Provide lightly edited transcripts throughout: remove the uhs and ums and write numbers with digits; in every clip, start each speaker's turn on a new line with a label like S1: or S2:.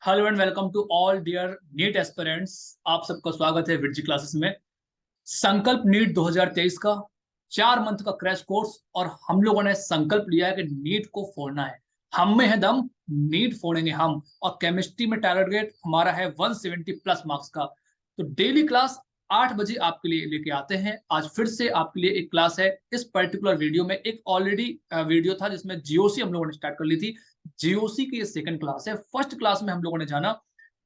S1: Hello and welcome to all dear NEET aspirants. आप सबका स्वागत है विरजी क्लासेस में। संकल्प नीट 2023 का 4 मंथ का क्रैश कोर्स, और हम लोगों ने संकल्प लिया है कि नीट को फोड़ना है। हम में है दम, नीट फोड़ेंगे हम। और केमिस्ट्री में टारगेट हमारा है 170 प्लस मार्क्स का। तो डेली क्लास 8 बजे आपके लिए लेके आते हैं। आज फिर से आपके लिए एक क्लास है। इस पर्टिकुलर वीडियो में एक ऑलरेडी वीडियो था जिसमें जीओसी हम लोगों ने स्टार्ट कर ली थी। जीओसी की ये सेकंड क्लास है। फर्स्ट क्लास में हम लोगों ने जाना,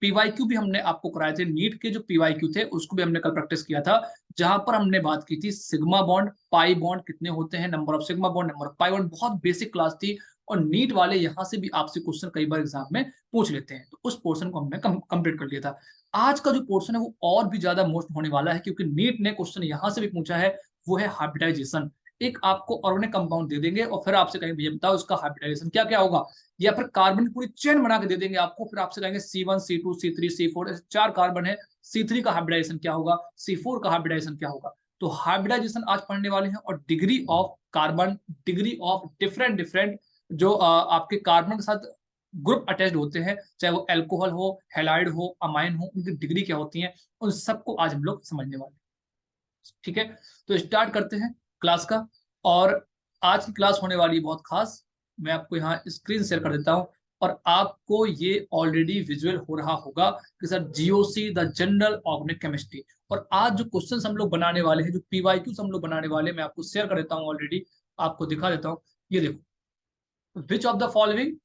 S1: पीवाईक्यू भी हमने आपको कराए थे, नीट के जो पीवाईक्यू थे उसको भी हमने कल प्रैक्टिस किया था। जहां पर हमने बात की थी सिग्मा बॉन्ड पाई बॉन्ड कितने होते हैं, number of sigma bond, number of pi bond. बहुत बेसिक क्लास थी। और नीट वाले यहां से भी आपसे क्वेश्चन कई बार एग्जाम में पूछ लेते हैं, तो उस पोर्शन को हमने कंप्लीट कर लिया था। आज का जो पोर्शन है वो और भी ज्यादा मोस्ट होने वाला है, क्योंकि नीट ने क्वेश्चन यहां से भी पूछा है। वो है हाइब्रिडाइजेशन। एक आपको ऑर्गेनिक कंपाउंड दे देंगे और फिर आपसे कहेंगे भैया बताओ उसका हाइब्रिडाइजेशन क्या क्या होगा। या फिर कार्बन की पूरी चेन बना के दे देंगे आपको, फिर आपसे कहेंगे C1 C2 C3 C4, ऐसे 4 कार्बन है। C3 का हाइब्रिडाइजेशन क्या होगा, C4 का हाइब्रिडाइजेशन क्या होगा। तो हाइब्रिडाइजेशन आज पढ़ने वाले हैं, और degree of carbon, degree of different different जो आपके कार्बन के साथ ग्रुप अटैच्ड होते हैं, चाहे वो एल्कोहल हो, हेलाइड हो, अमाइन हो, उनकी डिग्री क्या होती है, उन सबको आज हम लोग समझने वाले हैं। ठीक है, तो स्टार्ट करते हैं क्लास का। और आज की क्लास होने वाली है बहुत खास। मैं आपको यहाँ स्क्रीन शेयर कर देता हूँ, और आपको ये ऑलरेडी विजुअल हो रहा होगा कि sir GOC the general organic chemistry. और आज जो क्वेश्चंस हम लोग बनाने वाले हैं, जो पीवाईक्यूज हम लोग बनाने वाले हैं, मैं आपको शेयर कर देता हूँ, ऑलरेडी आपको दिखा देता हूँ। ये देखो, which of the following,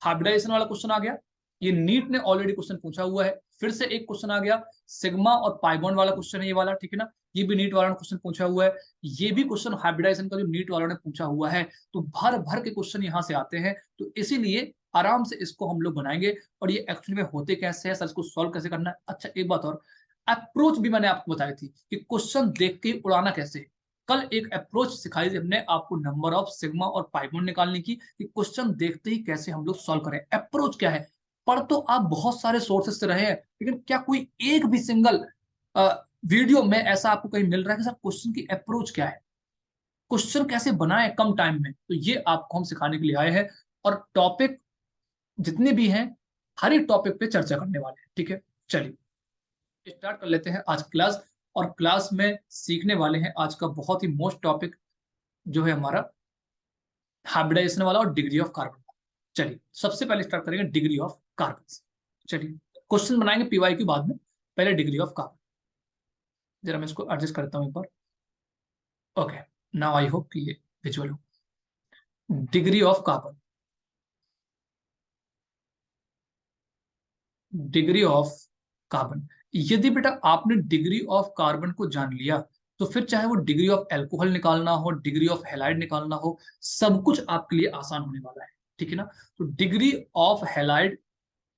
S1: hybridisation वाला क्वेश्चन आ गया। ये नीट ने ऑलरेडी क्वेश्चन पूछा हुआ है। फिर से एक क्वेश्चन आ गया, सिग्मा और पाइबॉन्ड वाला क्वेश्चन है ये वाला, ठीक है ना। ये भी नीट वाला ने क्वेश्चन पूछा हुआ है। ये भी क्वेश्चन हाइब्रिडाइजेशन का जो नीट वालों ने पूछा हुआ है। तो भर भर के क्वेश्चन यहाँ से आते हैं, तो इसीलिए आराम से इसको हम लोग बनाएंगे। और ये एक्चुअली में होते कैसे हैं सर, इसको सॉल्व कैसे करना है। अच्छा एक बात और, अप्रोच भी मैंने आपको बताई थी कि क्वेश्चन देख के उड़ाना कैसे है। कल एक अप्रोच सिखाई थी हमने आपको, नंबर ऑफ सिग्मा और पाइबॉन्ड निकालने की, कि क्वेश्चन देखते ही कैसे हम लोग सॉल्व करें। अप्रोच क्या है, पढ़ तो आप बहुत सारे सोर्सेस से रहे हैं, लेकिन क्या कोई एक भी सिंगल वीडियो में ऐसा आपको कहीं मिल रहा है कि सर क्वेश्चन की अप्रोच क्या है, क्वेश्चन कैसे बनाए कम टाइम में। तो ये आपको हम सिखाने के लिए आए हैं। और टॉपिक जितने भी हैं, हर एक टॉपिक पे चर्चा करने वाले हैं। ठीक है, चलिए स्टार्ट कर लेते हैं आज क्लास। और क्लास में सीखने वाले हैं आज का बहुत ही मोस्ट टॉपिक, जो है हमारा हाइब्रिडाइजेशन वाला और डिग्री ऑफ कार्बन। चलिए सबसे पहले स्टार्ट करेंगे डिग्री ऑफ कार्बन। चलिए क्वेश्चन बनाएंगे पीवाईक्यू बाद में, पहले डिग्री ऑफ कार्बन। जरा मैं इसको एडजस्ट करता हूँ एक बार। ओके, नाउ आई होप कि ये विजुअल हो। Degree of carbon, degree of carbon. यदि बेटा आपने डिग्री ऑफ कार्बन को जान लिया, तो फिर चाहे वो डिग्री ऑफ एल्कोहल निकालना हो, डिग्री ऑफ हेलाइड निकालना हो, सब कुछ आपके लिए आसान होने वाला है। ठीक है ना। तो डिग्री ऑफ हेलाइड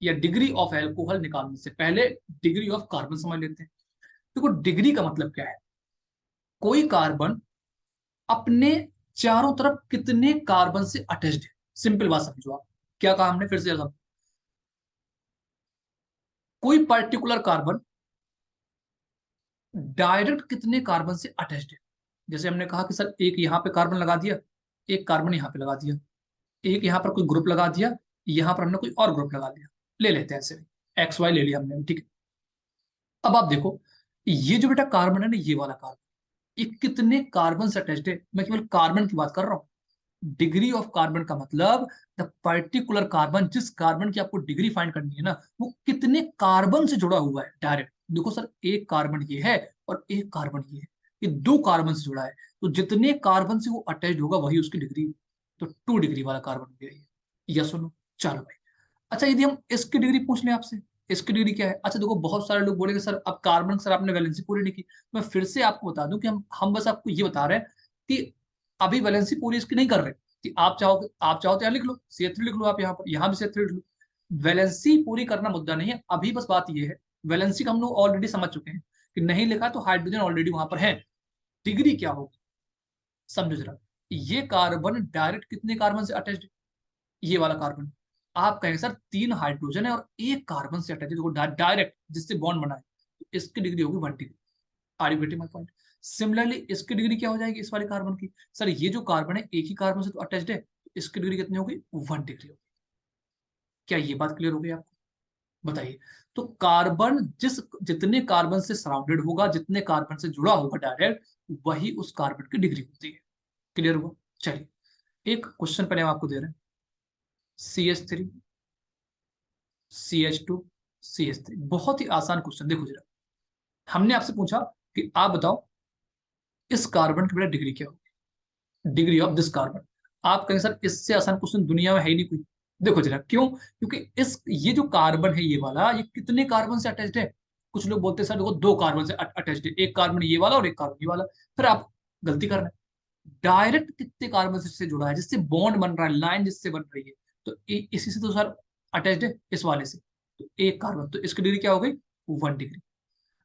S1: या डिग्री ऑफ एल्कोहल निकालने से पहले डिग्री ऑफ कार्बन समझ लेते हैं। देखो डिग्री का मतलब क्या है, कोई कार्बन अपने चारों तरफ कितने कार्बन से अटैच्ड है। सिंपल बात समझो आप, क्या कहा हमने, फिर से समझो। कोई पर्टिकुलर कार्बन डायरेक्ट कितने कार्बन से अटैच्ड है। जैसे हमने कहा कि सर एक यहां पे कार्बन लगा दिया, एक कार्बन यहां पे लगा दिया, एक यहां पर कोई ग्रुप लगा दिया, यहां पर हमने कोई और ग्रुप लगा दिया। ले लेते हैं ऐसे, एक्स वाई ले लिया हमने, ठीक है। अब आप देखो, ये जो बेटा कार्बन है ना, ये वाला कार्बन, ये कितने कार्बन से अटैच्ड है। मैं केवल कार्बन की बात कर रहा हूँ। डिग्री ऑफ कार्बन का मतलब द पर्टिकुलर कार्बन, जिस कार्बन की आपको डिग्री फाइंड करनी है ना, वो कितने कार्बन से जुड़ा हुआ है डायरेक्ट। देखो सर एक कार्बन ये है और एक कार्बन ये है, ये 2 कार्बन से जुड़ा है। तो जितने कार्बन से वो अटैच्ड होगा वही उसकी डिग्री। तो 2 डिग्री वाला कार्बन हो गया ये, यस सुनो। चलो भाई, अच्छा यदि हम इसकी डिग्री पूछ लें आपसे, इसकी डिग्री क्या है। अच्छा देखो, बहुत सारे लोग बोलेंगे सर अब कार्बन, सर आपने वैलेंसी पूरी नहीं की। मैं फिर से आपको बता दूं कि हम बस आपको ये बता रहे हैं कि अभी वैलेंसी पूरी इसकी नहीं कर रहे, कि आप चाहो तो यहाँ लिख लो CH3 लिख लो, आप यहाँ पर यहाँ भी CH3 लिख लो। वैलेंसी पूरी करना मुद्दा नहीं है अभी, बस बात ये है वैलेंसी का हम लोग ऑलरेडी समझ चुके हैं कि नहीं लिखा तो हाइड्रोजन ऑलरेडी वहां पर है। डिग्री क्या होगी समझो जरा। ये कार्बन डायरेक्ट कितने कार्बन से अटैच्ड, ये वाला कार्बन, आप कहेंगे सर 3 हाइड्रोजन है और एक कार्बन से अटैच है डायरेक्ट, जिससे बॉन्ड बना है, तो इसकी डिग्री होगी 1 degree. Are you getting my point. Similarly इसकी डिग्री क्या हो जाएगी इस वाले कार्बन की, सर ये जो कार्बन है एक ही कार्बन से तो अटैच्ड है, तो इसकी डिग्री कितनी होगी, 1 डिग्री होगी। क्या ये बात क्लियर हो गई आपको। बताइए। तो कार्बन जितने कार्बन से सराउंडेड होगा, जितने कार्बन से जुड़ा होगा डायरेक्ट, वही उस कार्बन की डिग्री होती है। क्लियर हुआ? चलिए एक क्वेश्चन पहले हम आपको दे रहे हैं। CH3, CH2, CH3, बहुत ही आसान क्वेश्चन। देखो जरा, हमने आपसे पूछा कि आप बताओ इस कार्बन की बेटा डिग्री क्या होगी, डिग्री ऑफ दिस कार्बन। आप कहेंगे सर इससे आसान क्वेश्चन दुनिया में है ही नहीं कोई। देखो जरा क्यों, क्योंकि इस ये जो कार्बन है ये वाला, ये कितने कार्बन से अटैच्ड है? कुछ लोग बोलते हैं सर देखो दो कार्बन से अटैच्ड है, एक कार्बन ये वाला और एक कार्बन ये वाला। फिर आप गलती कर रहे हैं। डायरेक्ट कितने कार्बन से जुड़ा है, जिससे बॉन्ड बन रहा है, लाइन जिससे बन रही है, तो इसी से तो सर अटैच्ड है, इस वाले से। तो एक कार्बन, तो इसकी डिग्री क्या हो गई? 1 डिग्री।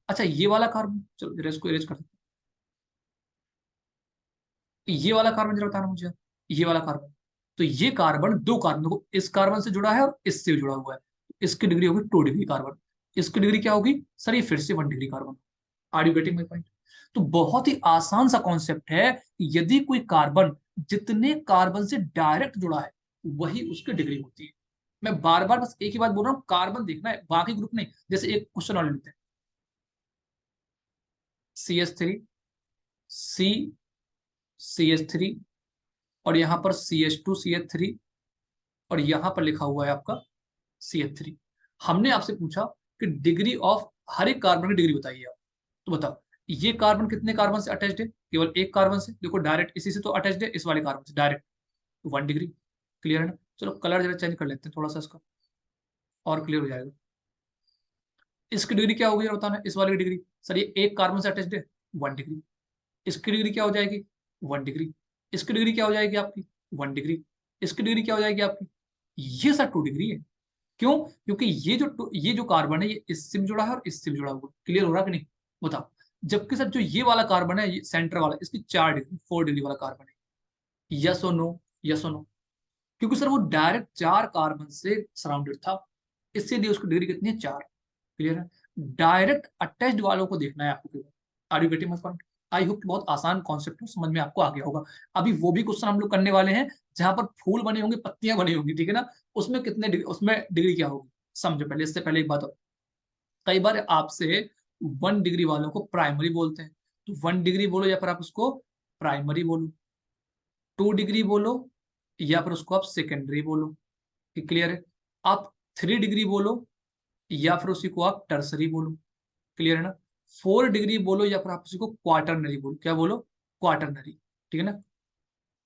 S1: अच्छा ये वाला कार्बन, चलो जरा इसको इरेज कर देते हैं। ये वाला कार्बन जरा बताना मुझे, ये वाला कार्बन। तो ये कार्बन, दो कार्बन को, इस कार्बन से जुड़ा है और इससे भी जुड़ा हुआ है। इसकी डिग्री होगी 2 डिग्री कार्बन। इसकी डिग्री क्या होगी सर? ये फिर से 1 degree carbon. Are you getting my point? तो बहुत ही आसान सा कॉन्सेप्ट है कि यदि कोई कार्बन जितने कार्बन से डायरेक्ट जुड़ा है, वही उसकी डिग्री होती है। मैं बार बार बस एक ही बात बोल रहा हूँ, कार्बन देखना है, बाकी ग्रुप नहीं। जैसे एक क्वेश्चन और लेते हैं। CH3, CH3, और यहां पर CH2, CH3, और यहां पर लिखा हुआ है आपका CH3। हमने आपसे पूछा कि डिग्री ऑफ हर एक कार्बन की डिग्री बताइए आप। तो बताओ ये कार्बन कितने कार्बन से अटैच्ड है? केवल एक कार्बन से। देखो डायरेक्ट इसी से तो अटैच्ड है, इस वाले कार्बन से डायरेक्ट। 1 डिग्री। क्लियर है ना? चलो कलर जरा चेंज कर लेते हैं थोड़ा सा इसका, और क्लियर हो जाएगा। इसकी डिग्री क्या होगी बताना, इस वाले की डिग्री। सर ये एक कार्बन से अटैच्ड है, 1 डिग्री। इसकी डिग्री क्या हो जाएगी? 1 डिग्री। इसकी डिग्री क्या हो जाएगी आपकी? 1 डिग्री। इसकी डिग्री क्या हो जाएगी आपकी? ये सर 2 डिग्री है। क्यों? क्योंकि ये जो कार्बन है, ये इससे भी जुड़ा है और इससे भी जुड़ा हुआ है। क्लियर हो रहा कि नहीं? बताओ। जबकि सर जो ये वाला कार्बन है, ये सेंटर वाला, इसकी 4 डिग्री, 4 डिग्री वाला कार्बन है। यस और नो? यस और नो? क्योंकि सर वो डायरेक्ट 4 कार्बन से सराउंडेड था, इसलिए उसकी डिग्री कितनी है? 4। क्लियर है? डायरेक्ट अटैच्ड वालों को देखना है आपको केवल। Are you getting my point? I hope बहुत आसान कॉन्सेप्ट है, समझ में आपको आ गया होगा। अभी वो भी क्वेश्चन हम लोग करने वाले हैं जहां पर फूल बने होंगे, पत्तियां बनी होंगी, ठीक है ना? उसमें कितने डिग्री, उसमें डिग्री क्या होगी, समझो पहले। इससे पहले एक बात और, कई बार आपसे 1 डिग्री वालों को प्राइमरी बोलते हैं, तो 1 डिग्री बोलो या फिर आप उसको प्राइमरी बोलो। 2 डिग्री बोलो या फिर उसको आप सेकेंडरी बोलो। क्लियर है? आप 3 डिग्री बोलो या फिर उसी को आप टर्सरी बोलो। क्लियर है ना? 4 डिग्री बोलो या फिर आप उसी को क्वार्टरनरी बोलो। क्या बोलो? क्वार्टरनरी। ठीक है ना?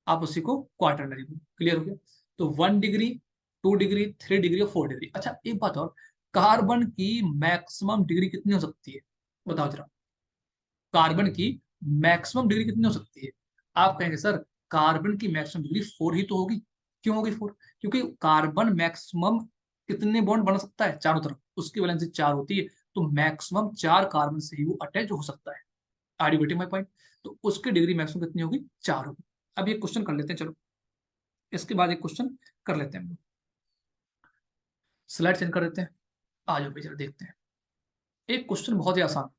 S1: आप उसी को क्वार्टरनरी बोलो। क्लियर हो गया? तो 1 डिग्री, 2 डिग्री, 3 डिग्री और 4 डिग्री। अच्छा एक बात और, कार्बन की मैक्सिमम डिग्री कितनी हो सकती है? बताओ जरा, कार्बन की मैक्सिमम डिग्री कितनी हो सकती है? आप कहेंगे सर कार्बन की मैक्सिमम डिग्री 4 ही तो होगी। क्यों होगी 4? क्योंकि कार्बन मैक्सिमम कितने बॉन्ड बना सकता है चारों तरफ? उसकी वैलेंसी 4 होती है, तो मैक्सिमम 4 कार्बन से ही वो अटैच हो सकता है। Are you getting my point? तो उसकी डिग्री मैक्सिमम कितनी होगी? 4 होगी। अब ये क्वेश्चन कर लेते हैं, चलो इसके बाद एक क्वेश्चन कर लेते हैं हम लोग। स्लाइड चेंज कर देते हैं, आ जाओ जरा देखते हैं। एक क्वेश्चन बहुत ही आसान।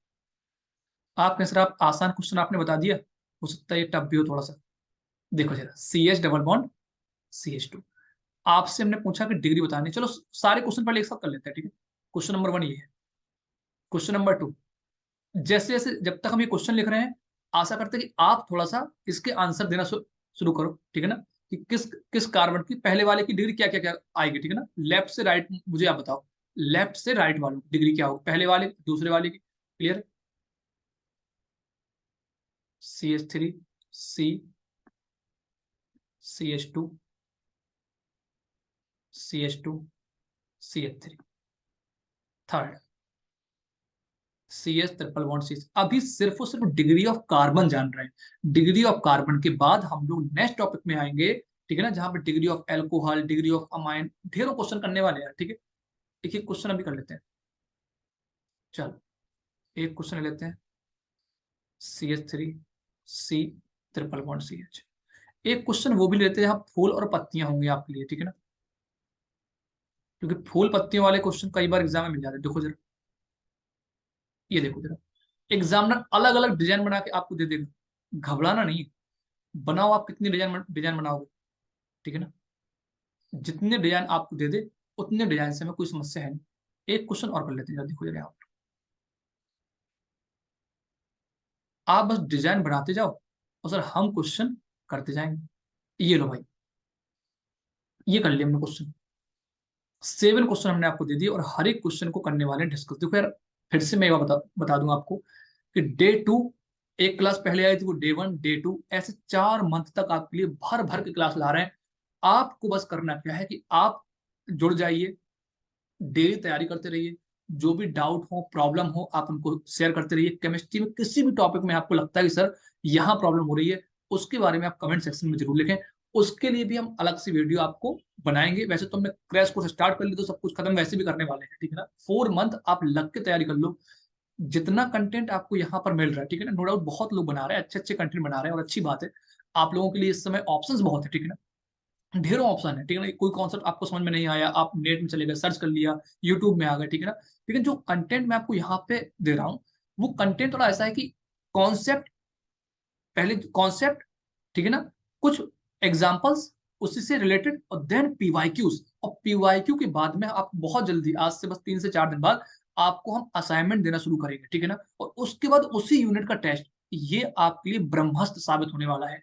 S1: आपने सर आप आसान क्वेश्चन आपने बता दिया, हो सकता है ये टफ भी हो थोड़ा सा। देखो जरा, CH डबल बॉन्ड CH2। आपसे हमने पूछा कि डिग्री बतानी। चलो सारे क्वेश्चन पहले एक साथ कर लेते हैं, ठीक है? क्वेश्चन नंबर 1 ये है। क्वेश्चन नंबर 2, जैसे जैसे जब तक हम ये क्वेश्चन लिख रहे हैं, आशा करते हैं कि आप थोड़ा सा इसके आंसर देना शुरू करो, ठीक है ना? कि किस किस कार्बन की पहले वाले की डिग्री क्या क्या क्या आएगी, ठीक है ना? लेफ्ट से राइट मुझे आप बताओ, लेफ्ट से राइट वालों की डिग्री क्या होगी, पहले वाले की, दूसरे वाले की। Clear? CH3, CH2, CH2, CH3। Third, CH triple bond CH। अभी सिर्फ और सिर्फ डिग्री ऑफ कार्बन जान रहे हैं। डिग्री ऑफ कार्बन के बाद हम लोग नेक्स्ट टॉपिक में आएंगे, ठीक है ना? जहां पर degree of alcohol, degree of amine, ढेरों क्वेश्चन करने वाले हैं, ठीक है? एक एक क्वेश्चन अभी कर लेते हैं। चलो एक क्वेश्चन लेते हैं। CH3, C triple bond CH। एक क्वेश्चन वो भी लेते हैं जहाँ फूल और पत्तियां होंगी आपके लिए, ठीक है ना? क्योंकि फूल पत्तियों वाले क्वेश्चन कई बार एग्जाम में मिल जाते हैं। देखो जरा, ये देखो जरा, एग्जामिनर अलग अलग डिजाइन बना के आपको दे देगा, घबराना नहीं है। बनाओ, आप कितनी डिजाइन डिजाइन बनाओगे, ठीक है ना? जितने डिजाइन आपको दे दे, उतने डिजाइन से हमें कोई समस्या है नहीं। एक क्वेश्चन और कर लेते हैं, देखो जरा यहाँ आप बस डिजाइन बढ़ाते जाओ और सर हम क्वेश्चन करते जाएंगे। ये लो भाई, ये कर लिया हमने क्वेश्चन। 7 क्वेश्चन हमने आपको दे दिए और हर एक क्वेश्चन को करने वाले डिस्कस। देखो यार, फिर से मैं एक बार बता दूं आपको कि डे 2 एक क्लास पहले आई थी, वो डे 1 डे 2 ऐसे 4 मंथ तक आपके लिए भर भर के क्लास ला रहे हैं। आपको बस करना क्या है कि आप जुड़ जाइए, डेली तैयारी करते रहिए, जो भी डाउट हो प्रॉब्लम हो आप उनको शेयर करते रहिए। केमिस्ट्री में किसी भी टॉपिक में आपको लगता है कि सर यहाँ प्रॉब्लम हो रही है, उसके बारे में आप कमेंट सेक्शन में जरूर लिखें। उसके लिए भी हम अलग से वीडियो आपको बनाएंगे। वैसे तो हमने क्रैश कोर्स स्टार्ट कर ली तो सब कुछ खत्म वैसे भी करने वाले हैं, ठीक है ना। 4 मंथ आप लग के तैयारी कर लो। जितना कंटेंट आपको यहाँ पर मिल रहा है, ठीक है ना, नो डाउट बहुत लोग बना रहे हैं, अच्छे अच्छे कंटेंट बना रहे हैं और अच्छी बात है। आप लोगों के लिए इस समय ऑप्शंस बहुत है, ठीक है ना, ढेरों ऑप्शन है, ठीक है ना। कोई कॉन्सेप्ट आपको समझ में नहीं आया, आप नेट में चले गए, सर्च कर लिया, यूट्यूब में आ गए, ठीक है ना। लेकिन जो कंटेंट मैं आपको यहाँ पे दे रहा हूँ, वो कंटेंट थोड़ा ऐसा है कि कॉन्सेप्ट, पहले कॉन्सेप्ट, ठीक है ना, कुछ एग्जाम्पल्स उसी से रिलेटेड, और देन पीवाईक्यूज। और पीवाईक्यू के बाद में आप बहुत जल्दी, आज से बस 3 से 4 दिन बाद आपको हम असाइनमेंट देना शुरू करेंगे, ठीक है ना। और उसके बाद उसी यूनिट का टेस्ट, ये आपके लिए ब्रह्मास्त्र साबित होने वाला है।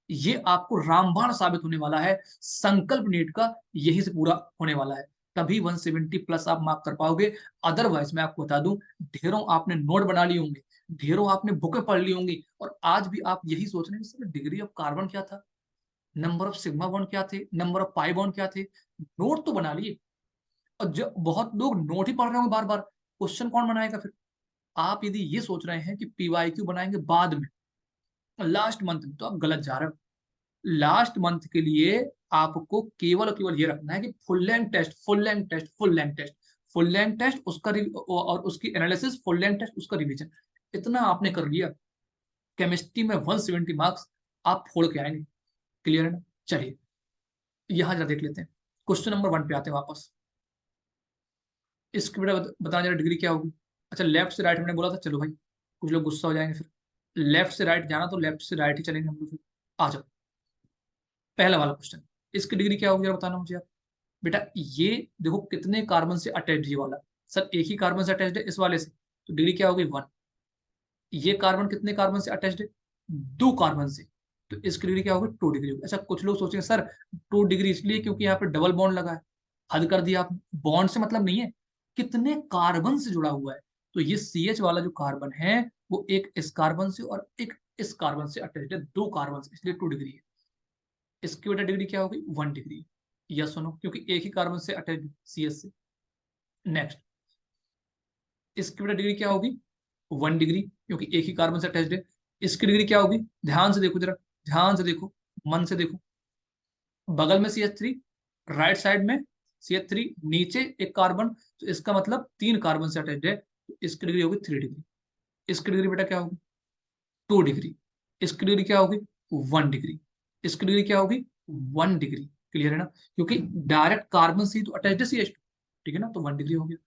S1: ये आपको रामबाण साबित होने वाला है। संकल्प नीट का यही से पूरा होने वाला है, तभी 170+ आप मार्क कर पाओगे। अदरवाइज मैं आपको बता दूं, ढेरों आपने नोट बना लिए होंगे, ढेरों आपने बुकें पढ़ ली होंगी, और आज भी आप यही सोच रहे हैं सर डिग्री ऑफ कार्बन क्या था, नंबर ऑफ सिग्मा बॉन्ड क्या थे, नंबर ऑफ पाई बॉन्ड क्या थे। नोट तो बना लिए, और जो बहुत लोग नोट ही पढ़ रहे होंगे बार बार, क्वेश्चन कौन बनाएगा फिर। आप यदि ये सोच रहे हैं कि पीवाईक्यू बनाएंगे बाद में, लास्ट मंथ में, तो आप गलत जा रहे हो। लास्ट मंथ के लिए आपको केवल और केवल ये रखना है कि full length test, full length test, full length test, full length test उसका और उसकी एनालिसिस, फुल लेंथ टेस्ट उसका रिवीजन। इतना आपने कर लिया, केमिस्ट्री में 170 मार्क्स आप फोड़ के आएंगे। क्लियर है ना। चलिए यहां जरा देख लेते हैं, क्वेश्चन नंबर 1 पे आते हैं वापस। इसके बेटा बताना जरा डिग्री क्या होगी। अच्छा, लेफ्ट से राइट हमने बोला था, चलो भाई कुछ लोग गुस्सा हो जाएंगे फिर। लेफ्ट से राइट जाना तो लेफ्ट से राइट ही चलेंगे हम लोग फिर। आ जाओ, पहला वाला क्वेश्चन, इसकी डिग्री क्या होगी जरा बताना मुझे आप। बेटा ये देखो कितने कार्बन से अटैच्ड ये वाला, सर एक ही कार्बन से अटैच्ड है इस वाले से, तो डिग्री क्या होगी 1। ये कार्बन कितने कार्बन से अटैच्ड है, 2 कार्बन से, तो इसकी डिग्री क्या होगी 2 डिग्री होगी। अच्छा कुछ लोग सोचेंगे सर 2 डिग्री इसलिए क्योंकि यहाँ पे डबल बॉन्ड लगा है। हद कर दिया आप, बॉन्ड से मतलब नहीं है, कितने कार्बन से जुड़ा हुआ है। तो ये CH वाला जो कार्बन है, वो एक इस कार्बन से और एक इस कार्बन से अटैच्ड है, 2 कार्बन से, इसलिए 2 डिग्री है। इसकी बेटा डिग्री क्या होगी 1 डिग्री। यस सुनो, क्योंकि एक ही कार्बन से अटैच्ड CS से। नेक्स्ट, इसकी बेटा डिग्री क्या होगी 1 डिग्री, क्योंकि एक ही कार्बन से अटैच्ड है। इसकी डिग्री क्या होगी, ध्यान से देखो जरा, ध्यान से देखो, मन से देखो। बगल में CH3, राइट साइड में CH3, नीचे एक कार्बन, तो इसका मतलब 3 कार्बन से अटैच्ड है, तो इसकी डिग्री होगी 3 डिग्री। इसकी डिग्री बेटा क्या होगी 2 डिग्री। इसकी डिग्री क्या होगी 1 डिग्री। इसकी डिग्री क्या होगी 1 डिग्री। क्लियर है ना, क्योंकि डायरेक्ट कार्बन से ही तो अटैच्ड है CH2, ठीक है ना, तो 1 डिग्री हो गया।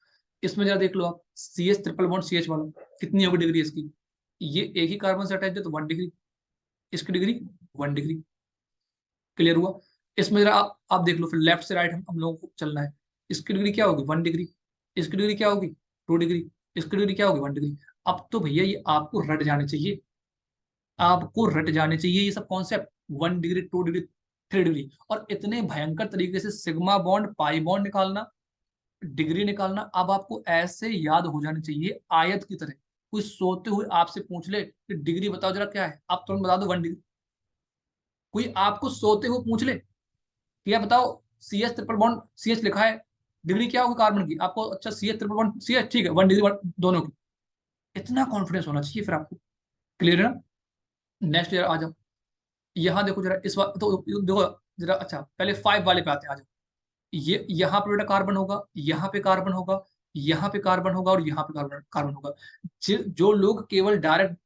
S1: इसमें जरा देख लो आप, CH ट्रिपल बॉन्ड CH वाला, कितनी होगी डिग्री इसकी, ये एक ही कार्बन से अटैच्ड है तो 1 डिग्री, इसकी डिग्री 1 डिग्री। क्लियर हुआ। इसमें जरा आप देख लो, फिर लेफ्ट से राइट हम लोगों को चलना है। इसकी डिग्री क्या होगी 1 डिग्री। इसकी डिग्री क्या होगी 2 डिग्री। इसकी डिग्री क्या होगी 1 डिग्री। अब तो भैया ये आपको रट जाने चाहिए, आपको रट जाने चाहिए ये सब कॉन्सेप्ट। 1 डिग्री, 2 डिग्री, 3 डिग्री, और इतने भयंकर तरीके से सिग्मा बॉन्ड पाई बॉन्ड निकालना, डिग्री निकालना, अब आपको ऐसे याद हो जाने चाहिए आयत की तरह। कोई सोते हुए आपसे पूछ ले कि डिग्री बताओ जरा क्या है, आप तुरंत बता दो 1 डिग्री। कोई आपको सोते हुए पूछ ले कि यार बताओ CS ट्रिपल बॉन्ड CH लिखा है, डिग्री क्या होगी कार्बन की, आपको अच्छा CS ट्रिपल बॉन्ड CH ठीक है 1 डिग्री दोनों की। इतना कॉन्फिडेंस होना चाहिए फिर आपको। क्लियर है ना। नेक्स्ट ईयर आ जाओ, यहाँ देखो जरा इस बार तो देखो जरा। अच्छा पहले 5 वाले पे आते हैं, आ जाओ। ये यहाँ पे बेटा कार्बन होगा, यहाँ पे कार्बन होगा, यहाँ पे कार्बन होगा, और यहाँ पे कार्बन कार्बन होगा। जो लोग केवल डायरेक्ट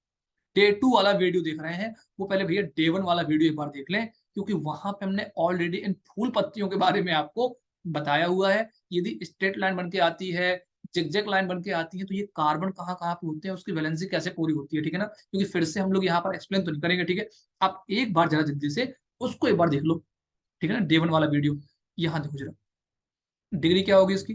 S1: डे 2 वाला वीडियो देख रहे हैं, वो पहले भैया डे 1 वाला वीडियो एक बार देख लें, क्योंकि वहां पे हमने ऑलरेडी इन फूल पत्तियों के बारे में आपको बताया हुआ है। यदि स्ट्रेट लाइन बन के आती है, जिगजैग लाइन बन के आती है, तो ये कार्बन कहाँ कहाँ पे होते हैं, उसकी वैलेंसी कैसे पूरी होती है, ठीक है ना। क्योंकि फिर से हम लोग यहाँ पर एक्सप्लेन तो नहीं करेंगे, ठीक है। आप एक बार जरा जल्दी से उसको एक बार देख लो, ठीक है ना, डे 1 वाला वीडियो। यहाँ देखो जरा, डिग्री क्या होगी इसकी,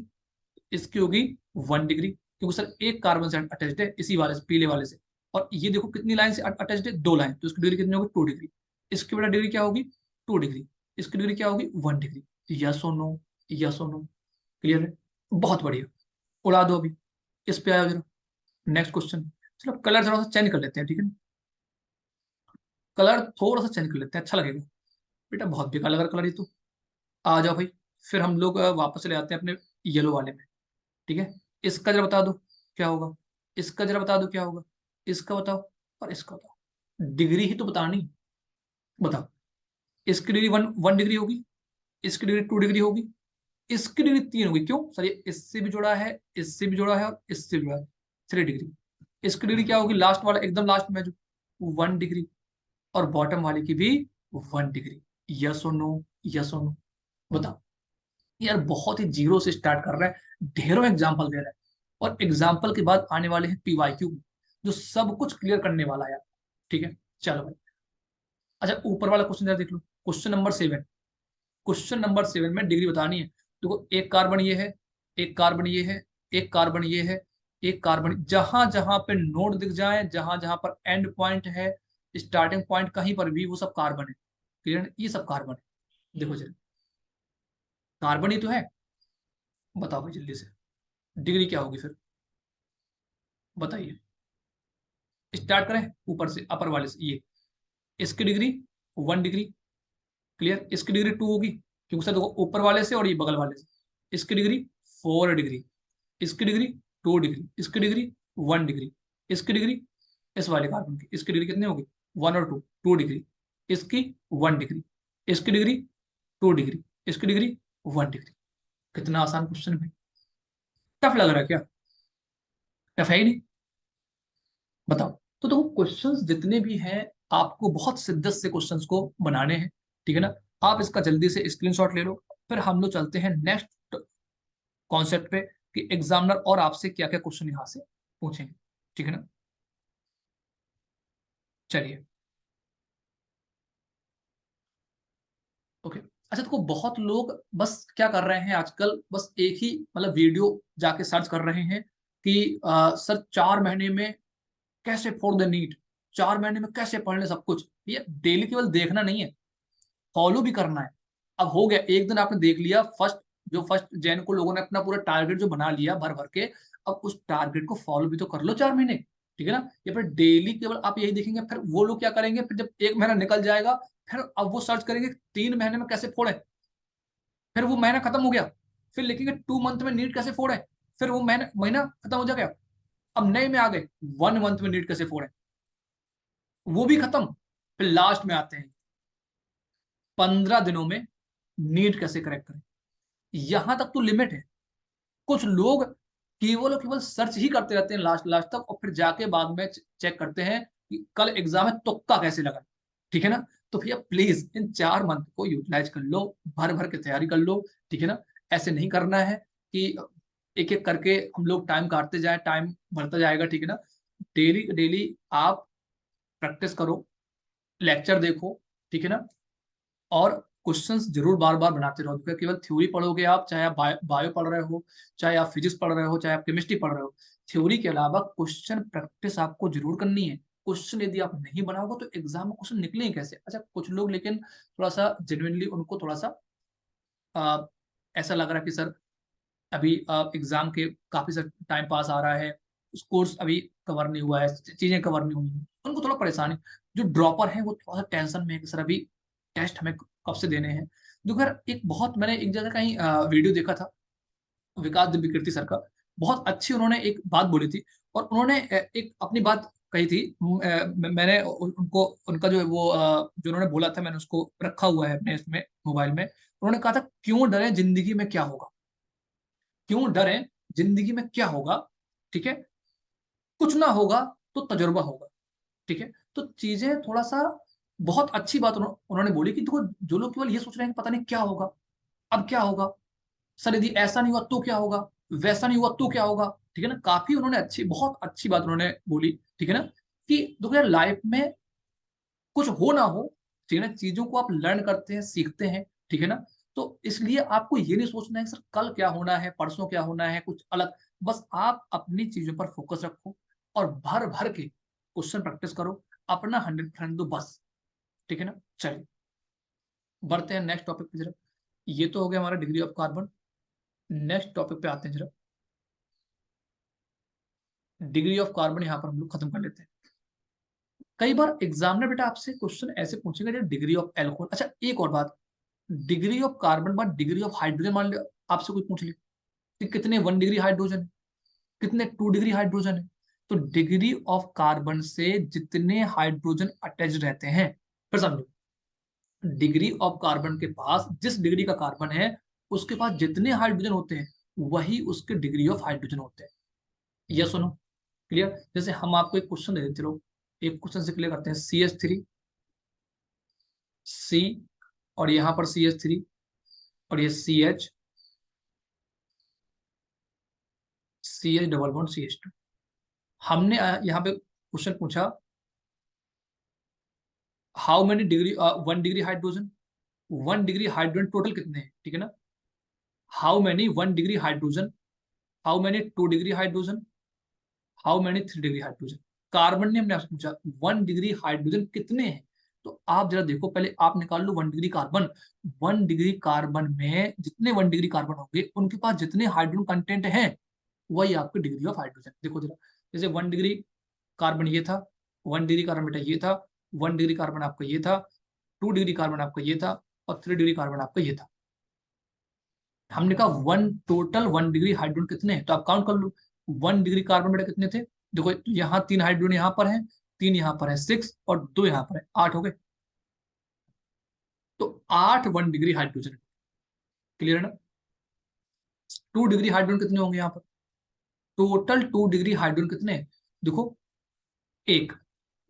S1: इसकी होगी 1 डिग्री, क्योंकि सर एक कार्बन से अटैच्ड है इसी वाले से, पीले वाले से। और ये देखो कितनी लाइन से अटैच्ड है, 2 लाइन, तो इसकी डिग्री कितनी होगी 2 डिग्री। इसकी बेटा डिग्री क्या होगी 2 डिग्री। इसकी डिग्री क्या होगी 1 डिग्री। यस और नो, यस और नो, क्लियर है। बहुत बढ़िया, उड़ा दो अभी। इस पे आया जरा, नेक्स्ट क्वेश्चन। चलो कलर थोड़ा सा चेंज कर लेते हैं, ठीक है ना। कलर थोड़ा सा चेंज कर लेते हैं, अच्छा लगेगा। बेटा बहुत बेकार लग रहा कलर ये तो। आ जाओ भाई, फिर हम लोग वापस चले आते हैं अपने येलो वाले में, ठीक है। इसका जरा बता दो क्या होगा, इसका जरा बता दो क्या होगा, इसका बताओ और इसका बताओ। डिग्री ही तो बतानी, बताओ। इसकी डिग्री वन वन डिग्री होगी, इसकी डिग्री 2 डिग्री होगी, इसकी डिग्री 3 होगी। क्यों सर, ये इससे भी जुड़ा है, इससे भी जुड़ा है और इससे भी जुड़ा है, 3 डिग्री। इसकी डिग्री क्या होगी, लास्ट वाला एकदम लास्ट में जो, 1 डिग्री। और बॉटम वाले की भी 1 डिग्री। यस और नो, यस और नो, बताओ। यार बहुत ही जीरो से स्टार्ट कर रहा है, ढेरों एग्जाम्पल दे रहा है, और एग्जाम्पल के बाद आने वाले हैं पीवाईक्यू, जो सब कुछ क्लियर करने वाला है यार, ठीक है। चलो भाई, अच्छा ऊपर वाला क्वेश्चन जरा देख लो, क्वेश्चन नंबर 7। क्वेश्चन नंबर 7 में डिग्री बतानी है। देखो एक कार्बन ये है, एक कार्बन ये है, एक कार्बन ये है, एक कार्बन, जहां जहां पे नोड दिख जाए, जहां जहां पर एंड पॉइंट है, स्टार्टिंग पॉइंट कहीं पर भी, वो सब कार्बन है, क्लियर। ये सब कार्बन है, देखो जरा, कार्बन ही तो है। बताओ भाई जल्दी से, डिग्री क्या होगी फिर, बताइए। स्टार्ट करें ऊपर से, अपर वाले से, ये इसकी डिग्री 1 डिग्री, क्लियर। इसकी डिग्री 2 होगी, क्योंकि सर देखो ऊपर वाले से और ये बगल वाले से। इसकी डिग्री 4 डिग्री, इसकी डिग्री 2 डिग्री, इसकी डिग्री 1 डिग्री, इसकी डिग्री, इस वाले कार्बन की इसकी डिग्री कितनी होगी, 1 और 2, 2 डिग्री। इसकी 1 डिग्री, इसकी डिग्री 2 डिग्री, इसकी डिग्री 1 डिग्री। कितना आसान क्वेश्चन है भाई, टफ लग रहा है क्या, टफ है ही नहीं, बताओ। तो देखो क्वेश्चंस जितने भी हैं, आपको बहुत शिद्दत से क्वेश्चंस को बनाने हैं, ठीक है ना। आप इसका जल्दी से स्क्रीनशॉट ले लो, फिर हम लोग चलते हैं नेक्स्ट कॉन्सेप्ट पे, कि एग्जामिनर और आपसे क्या क्या क्वेश्चन यहाँ से पूछेंगे, ठीक है ना। चलिए, ओके। अच्छा देखो बहुत लोग बस क्या कर रहे हैं आजकल, बस एक ही मतलब वीडियो जाके सर्च कर रहे हैं कि सर 4 महीने में कैसे फोड़ दे नीट, 4 महीने में कैसे पढ़ ले सब कुछ। ये डेली केवल देखना नहीं है, फॉलो भी करना है। अब हो गया एक दिन आपने देख लिया, फर्स्ट जैन को लोगों ने अपना पूरा टारगेट जो बना लिया भर भर के, अब उस टारगेट को फॉलो भी तो कर लो 4 महीने, ठीक है ना। ये फिर डेली केवल आप यही देखेंगे, फिर वो लोग क्या करेंगे, फिर जब 1 महीना निकल जाएगा, फिर अब वो सर्च करेंगे 3 महीने में कैसे फोड़े, फिर वो महीना खत्म हो गया, फिर लिखेंगे 2 मंथ में नीट कैसे फोड़े, फिर वो महीना महीना खत्म हो जाएगा। अब नए में आ गए 1 मंथ में नीट कैसे फोड़े, वो भी खत्म। फिर लास्ट में आते हैं 15 दिनों में नीट कैसे क्रैक करें। यहां तक तो लिमिट है। कुछ लोग केवल और केवल सर्च ही करते रहते हैं लास्ट लास्ट तक, और फिर जाके बाद में चेक करते हैं कि कल एग्जाम है तुक्का कैसे लगा, ठीक है ना। तो भैया प्लीज इन 4 मंथ को यूटिलाइज कर लो, भर भर के तैयारी कर लो, ठीक है ना। ऐसे नहीं करना है कि एक एक करके हम लोग टाइम काटते जाए, टाइम बढ़ता जाएगा, ठीक है ना। डेली डेली आप प्रैक्टिस करो, लेक्चर देखो, ठीक है ना। और क्वेश्चंस जरूर बार बार बनाते रहो, क्योंकि केवल थ्योरी पढ़ोगे आप, चाहे आप बायो पढ़ रहे हो, चाहे आप फिजिक्स पढ़ रहे हो, चाहे आप केमिस्ट्री पढ़ रहे हो, थ्योरी के अलावा क्वेश्चन प्रैक्टिस आपको जरूर करनी है। क्वेश्चन यदि आप नहीं बनाओगे तो एग्जाम में क्वेश्चन निकलेंगे कैसे। अच्छा कुछ लोग लेकिन थोड़ा सा जेन्युइनली उनको थोड़ा सा आ, ऐसा लग रहा है कि सर अभी एग्जाम के काफी सर टाइम पास आ रहा है, कोर्स अभी कवर नहीं हुआ है, चीजें कवर नहीं हुई हैं, उनको थोड़ा परेशानी। जो ड्रॉपर है वो थोड़ा सा टेंशन में है कि सर अभी टेस्ट हमें कब से देने हैं। देखो यार एक बहुत मैंने एक जगह कहीं वीडियो देखा था, विकास दिव्यकीर्ति सर का, बहुत अच्छी उन्होंने एक बात बोली थी। और उन्होंने एक अपनी बात कही थी, मैंने उनको उनका जो वो जो उन्होंने बोला था, मैंने उसको रखा हुआ है अपने इसमें मोबाइल में। उन्होंने कहा था क्यों डरे, जिंदगी में क्या होगा, क्यों डरें, जिंदगी में क्या होगा, ठीक है। कुछ ना होगा तो तजुर्बा होगा, ठीक है। तो चीजें थोड़ा सा, बहुत अच्छी बात उन्होंने बोली कि देखो जो लोग केवल ये सोच रहे हैं कि पता नहीं क्या होगा, अब क्या होगा, सर यदि ऐसा नहीं हुआ तो क्या होगा, वैसा नहीं हुआ तो क्या होगा, ठीक है ना। काफी उन्होंने अच्छी, बहुत अच्छी बात उन्होंने बोली, ठीक है ना। कि देखो यार लाइफ में कुछ हो ना हो, ठीक है ना, चीजों को आप लर्न करते हैं, सीखते हैं, ठीक है ना। तो इसलिए आपको ये नहीं सोचना है कि सर कल क्या होना है, परसों क्या होना है, कुछ अलग। बस आप अपनी चीजों पर फोकस रखो और भर भर के क्वेश्चन प्रैक्टिस करो, अपना 100% दो बस। ठीक है ना। चलिए बढ़ते हैं नेक्स्ट टॉपिक पे जरा। ये तो हो गया हमारा degree of carbon. Next topic पे आते हैं जरा। डिग्री ऑफ कार्बन यहाँ पर हम लोग खत्म कर लेते हैं। कई बार एग्जाम में बेटा आपसे क्वेश्चन ऐसे पूछेगा जैसे डिग्री ऑफ एल्कोहल। अच्छा एक और बात, डिग्री ऑफ कार्बन बाद डिग्री ऑफ हाइड्रोजन मान लिया आपसे कोई पूछ ले कि कितने 1 डिग्री हाइड्रोजन है, कितने 2 डिग्री हाइड्रोजन है। तो डिग्री ऑफ कार्बन से जितने हाइड्रोजन अटैच रहते हैं, फिर समझो, डिग्री ऑफ कार्बन के पास जिस डिग्री का कार्बन है उसके पास जितने हाइड्रोजन होते हैं वही उसके डिग्री ऑफ हाइड्रोजन होते हैं। यह सुनो क्लियर। जैसे हम आपको एक क्वेश्चन दे देते रहो, एक क्वेश्चन से क्लियर करते हैं। CH3 C, और यहां पर CH3, और ये CH डबल बॉन्ड CH2। हमने यहाँ पे क्वेश्चन पूछा how many degree 1 degree hydrogen, 1 degree hydrogen total कितने हैं, ठीक है ना। How many 1 degree hydrogen, how many 2 degree hydrogen, how many 3 degree hydrogen. Carbon ने हमने आपसे पूछा 1 डिग्री हाइड्रोजन कितने हैं। तो आप जरा देखो, पहले आप निकाल लो 1 डिग्री कार्बन। 1 डिग्री कार्बन में जितने 1 डिग्री कार्बन होंगे उनके पास जितने हाइड्रोजन कंटेंट हैं वही आपकी डिग्री ऑफ हाइड्रोजन। देखो जरा, जैसे 1 डिग्री कार्बन ये था, 1 डिग्री कार्बन बेटा ये था, 1 डिग्री कार्बन आपका ये था, 2 डिग्री कार्बन आपका ये था, और 3 डिग्री कार्बन आपका ये था। हमने कहा टोटल 1 डिग्री हाइड्रोजन कितने हैं, तो आप काउंट कर लो। 1 डिग्री कार्बन बेटा कितने थे, देखो यहाँ 3 हाइड्रोजन यहाँ पर है, 3 यहाँ पर है, 6 और 2 यहाँ पर है, 8 हो गए। तो 8 1 डिग्री हाइड्रोजन। क्लियर है ना। 2 डिग्री हाइड्रोजन कितने होंगे यहाँ पर, टोटल 2 डिग्री हाइड्रोजन कितने हैं? देखो एक,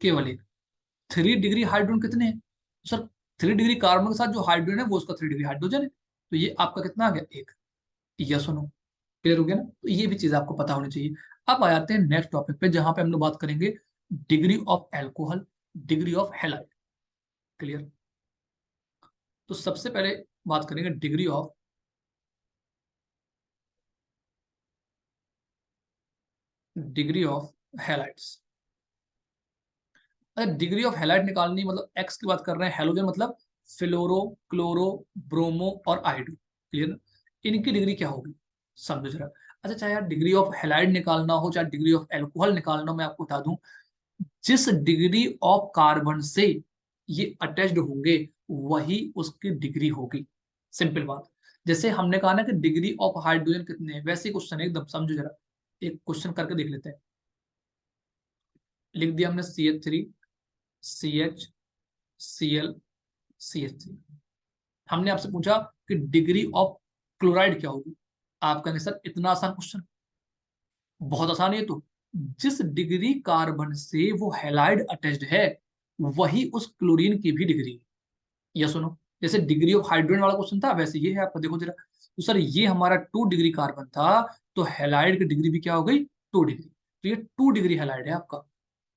S1: केवल एक। 3 डिग्री हाइड्रोजन कितने हैं सर, 3 डिग्री कार्बन के साथ जो हाइड्रोजन है वो उसका 3 डिग्री हाइड्रोजन है, तो ये आपका कितना आ गया, एक। यस सुनो, क्लियर हो गया ना। तो ये भी चीज आपको पता होनी चाहिए। अब आ जाते हैं नेक्स्ट टॉपिक पे जहां पे हम लोग बात करेंगे degree of alcohol, degree of halide. Clear. तो सबसे पहले बात करेंगे डिग्री ऑफ हैलाइड्स। अगर डिग्री ऑफ हैलाइड निकालनी मतलब एक्स की बात कर रहे हैं, हेलोजन मतलब फ्लोरो, क्लोरो, ब्रोमो और आयोडो। क्लियर ना। इनकी डिग्री क्या होगी समझो जरा। अच्छा चाहे यार डिग्री ऑफ हैलाइड निकालना हो चाहे डिग्री ऑफ एल्कोहल निकालना हो, मैं आपको बता दूं जिस डिग्री ऑफ कार्बन से ये अटैच्ड होंगे वही उसकी डिग्री होगी। सिंपल बात। जैसे हमने कहा ना कि डिग्री ऑफ हाइड्रोजन कितने हैं, वैसे क्वेश्चन है एकदम, समझो जरा। एक क्वेश्चन करके देख लेते हैं। लिख दिया हमने CH3 CH Cl CH3। हमने आपसे पूछा कि डिग्री ऑफ क्लोराइड क्या होगी। आप कहेंगे सर इतना आसान क्वेश्चन, बहुत आसान है। तो जिस डिग्री कार्बन से वो हैलाइड अटैच्ड है वही उस क्लोरीन की भी डिग्री है। या सुनो, जैसे डिग्री ऑफ हाइड्रोजन वाला क्वेश्चन था वैसे ये है आपका, देखो जरा। तो सर ये हमारा 2 डिग्री कार्बन था, तो हैलाइड की डिग्री भी क्या हो गई, 2 डिग्री। तो ये 2 डिग्री हैलाइड है आपका।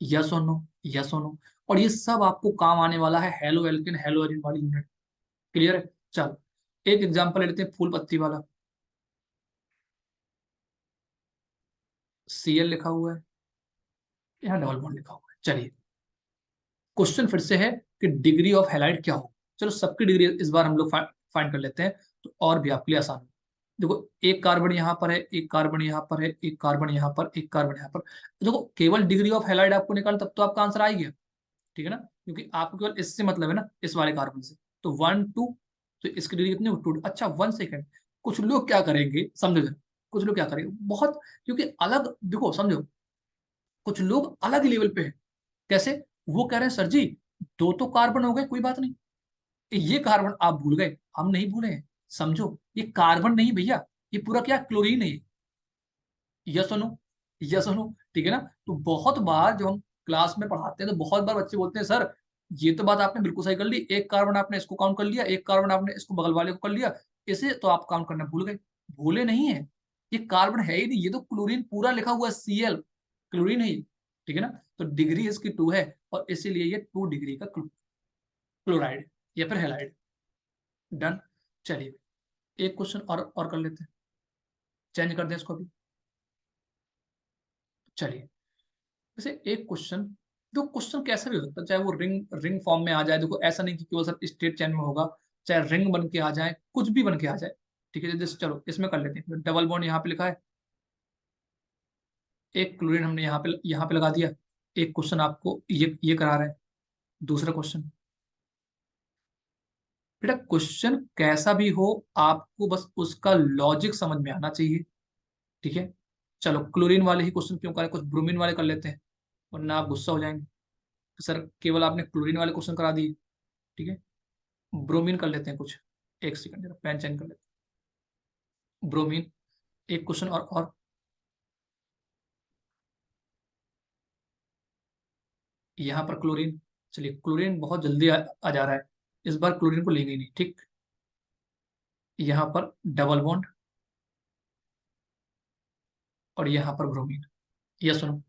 S1: यस और नो, यस और नो। और ये सब आपको काम आने वाला है हेलो एल्केन हेलो एरिन वाली यूनिट। क्लियर है। चलो एक एग्जांपल ले लेते हैं फूल पत्ती वाला। Cl लिखा हुआ है, यहाँ डबल बॉन्ड लिखा हुआ है। चलिए क्वेश्चन फिर से है कि डिग्री ऑफ हैलाइड क्या हो। चलो सबकी डिग्री इस बार हम लोग फाइंड कर लेते हैं, तो और भी आपके लिए आसान हो। देखो एक कार्बन यहाँ पर है, एक कार्बन यहाँ पर है, एक कार्बन यहाँ पर, एक कार्बन यहाँ पर। देखो केवल डिग्री ऑफ हैलाइड आपको निकाल तब तो आपका आंसर आ ही गया। ठीक है ना, क्योंकि आपको केवल इससे मतलब है ना, इस वाले कार्बन से। तो 1 2, तो इसकी डिग्री कितनी 2। अच्छा 1 सेकेंड, कुछ लोग क्या करेंगे समझो जरा, कुछ लोग क्या करेंगे बहुत, क्योंकि अलग देखो समझो, कुछ लोग अलग लेवल पे हैं। कैसे, वो कह रहे हैं सर जी दो तो कार्बन हो गए कोई बात नहीं, ये कार्बन आप भूल गए, हम नहीं भूले हैं। समझो ये कार्बन नहीं भैया, ये पूरा क्या क्लोरीन है। यस सुनो, यस सुनो, ठीक है ना। तो बहुत बार जब हम क्लास में पढ़ाते हैं तो बहुत बार बच्चे बोलते हैं सर ये तो बात आपने बिल्कुल सही कर ली, एक कार्बन आपने इसको काउंट कर लिया, एक कार्बन आपने इसको बगल वाले को कर लिया, इसे तो आप काउंट करना भूल गए। भूले नहीं है, ये कार्बन है ही नहीं, ये तो क्लोरीन पूरा लिखा हुआ है Cl, क्लोरीन है ये। ठीक है ना। तो डिग्री इसकी 2 है और इसीलिए ये 2 डिग्री का क्लोराइड या फिर हेलाइड। डन। चलिए एक क्वेश्चन और कर लेते हैं, चेंज कर दें इसको अभी। चलिए जैसे एक क्वेश्चन, जो क्वेश्चन कैसा भी हो सकता है, चाहे वो रिंग रिंग फॉर्म में आ जाए, देखो ऐसा नहीं कि केवल सर स्टेट चेन में होगा, चाहे रिंग बन के आ जाए, कुछ भी बन के आ जाए। ठीक है, जैसे चलो इसमें कर लेते हैं, डबल बॉन्ड यहाँ पे लिखा है, एक क्लोरीन हमने यहाँ पे लगा दिया। एक क्वेश्चन आपको ये करा रहे हैं, दूसरा क्वेश्चन। बेटा क्वेश्चन कैसा भी हो, आपको बस उसका लॉजिक समझ में आना चाहिए। ठीक है, चलो क्लोरीन वाले ही क्वेश्चन क्यों करें, कुछ ब्रोमीन वाले कर लेते हैं, वरना आप गुस्सा हो जाएंगे। तो सर केवल आपने क्लोरीन वाले क्वेश्चन करा दिए। ठीक है, ब्रोमीन कर लेते हैं कुछ। एक सेकंड जरा पेन चेंज कर लेते हैं, ब्रोमीन एक क्वेश्चन और। यहाँ पर क्लोरीन, चलिए क्लोरीन बहुत जल्दी आ जा रहा है, इस बार क्लोरीन को लेंगे ही नहीं। ठीक, यहाँ पर डबल बॉन्ड और यहाँ पर ब्रोमीन, ये सुनो,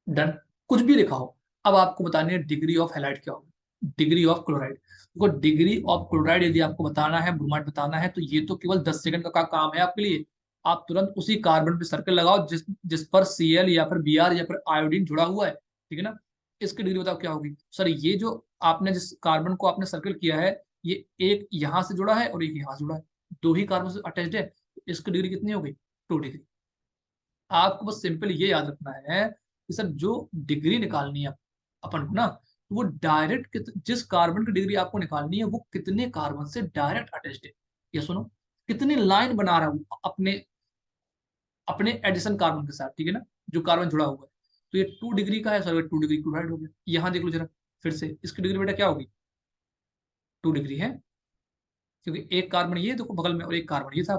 S1: डन। कुछ भी लिखा हो, अब आपको बतानी है डिग्री ऑफ हैलाइड क्या होगी, डिग्री ऑफ क्लोराइड। देखो डिग्री ऑफ क्लोराइड यदि आपको बताना है, ब्रोमाइड बताना है, तो ये तो केवल 10 सेकंड का काम है आपके लिए। आप तुरंत उसी कार्बन पे सर्कल लगाओ जिस जिस पर Cl या फिर Br या फिर आयोडीन जुड़ा हुआ है। ठीक है ना, इसकी डिग्री बताओ क्या होगी। सर ये जो आपने जिस कार्बन को आपने सर्कल किया है, ये एक यहाँ से जुड़ा है और एक यहाँ से जुड़ा है, दो ही कार्बन से अटैच्ड है, तो इसकी डिग्री कितनी होगी, 2 डिग्री। आपको बस सिंपल ये याद रखना है कि सर जो डिग्री निकालनी है अपन को ना, तो वो डायरेक्ट जिस कार्बन की डिग्री आपको निकालनी है, वो कितने कार्बन से डायरेक्ट अटैच्ड है। ये सुनो, कितनी लाइन बना रहा है वो अपने अपने एडिशन कार्बन के साथ। ठीक है ना, जो कार्बन जुड़ा हुआ है, तो ये 2 डिग्री का है सर, 2 डिग्री क्लोराइड हो गया। यहाँ देख लो जरा फिर से, इसकी डिग्री बेटा क्या होगी, 2 डिग्री है, क्योंकि एक कार्बन ये देखो बगल में और एक कार्बन ये था,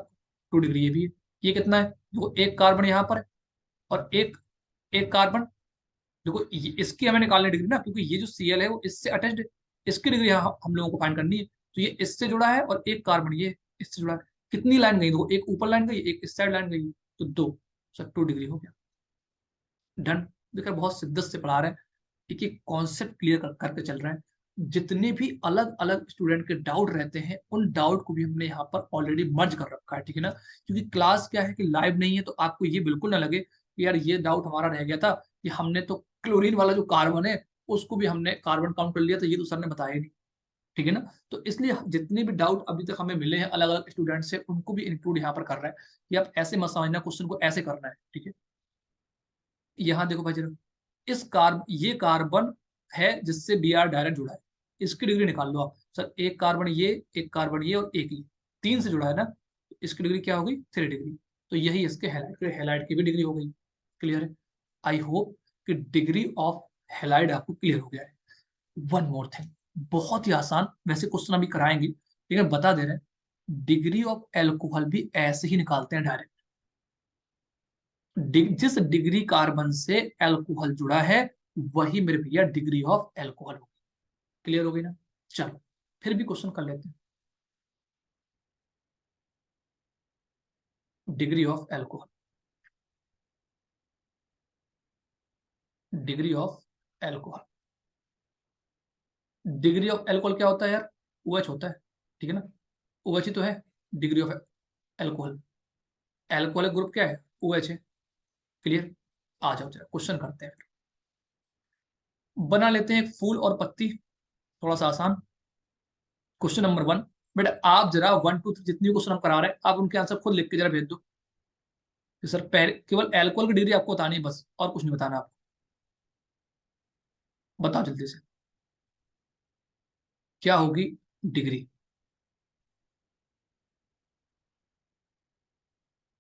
S1: 2 डिग्री ये भी है। ये कितना है, देखो एक कार्बन यहाँ पर है और एक एक कार्बन, देखो इसकी हमें निकालनी डिग्री ना, क्योंकि ये जो Cl है वो इससे अटैच्ड है, इसकी डिग्री यहाँ हम लोगों को फाइंड करनी है। तो ये इससे जुड़ा है और एक कार्बन ये इससे जुड़ा है। कितनी लाइन गई, देखो एक ऊपर लाइन गई, एक इस साइड लाइन गई, तो 2, सर 2 डिग्री हो गया। डन। देखिए बहुत शिद्दत से पढ़ा रहे हैं, एक एक कॉन्सेप्ट क्लियर करके चल रहे हैं। जितने भी अलग अलग स्टूडेंट के डाउट रहते हैं, उन डाउट को भी हमने यहाँ पर ऑलरेडी मर्ज कर रखा है। ठीक है ना, क्योंकि क्लास क्या है कि लाइव नहीं है, तो आपको ये बिल्कुल ना लगे कि यार ये डाउट हमारा रह गया था कि हमने तो क्लोरीन वाला जो कार्बन है उसको भी हमने कार्बन काउंट कर लिया था, ये तो सर ने बताया ही नहीं। ठीक है ना, तो इसलिए जितने भी डाउट अभी तक हमें मिले हैं अलग अलग स्टूडेंट से, उनको भी इंक्लूड यहाँ पर कर रहा है कि आप ऐसे मत समझना, क्वेश्चन को ऐसे करना है। ठीक है, यहाँ देखो भाई जरा, ये कार्बन है जिससे Br डायरेक्ट जुड़ा है, इसकी डिग्री निकाल लो आप। सर एक कार्बन ये, एक कार्बन ये और एक ये, 3 से जुड़ा है ना, तो इसकी डिग्री क्या होगी, 3 डिग्री। तो यही इसके हैलाइड, हैलाइड की भी डिग्री हो गई। क्लियर है, आई होप कि डिग्री ऑफ हैलाइड आपको क्लियर हो गया है। वन मोर थिंग, बहुत ही आसान, वैसे क्वेश्चन अभी कराएंगे लेकिन बता दे रहे हैं, डिग्री ऑफ एल्कोहल भी ऐसे ही निकालते हैं डायरेक्ट। जिस डिग्री कार्बन से एल्कोहल जुड़ा है, वही मेरे भैया डिग्री ऑफ एल्कोहल होगी। क्लियर हो गई ना, चलो फिर भी क्वेश्चन कर लेते हैं। Degree of alcohol, degree of alcohol, degree of alcohol क्या होता है यार, OH होता है। ठीक है ना, OH ही तो है degree of alcohol. Alcoholic group क्या है, OH है। क्लियर, आ जाओ जरा क्वेश्चन करते हैं। बना लेते हैं एक फूल और पत्ती, थोड़ा सा आसान। क्वेश्चन नंबर 1, बेटा आप जरा 1 2 3 जितनी क्वेश्चन हम करा रहे हैं, आप उनके आंसर खुद लिख के जरा भेज दो कि सर पहले केवल एल्कोहल की डिग्री आपको बतानी है बस, और कुछ नहीं बताना आपको। बताओ जल्दी से, क्या होगी डिग्री।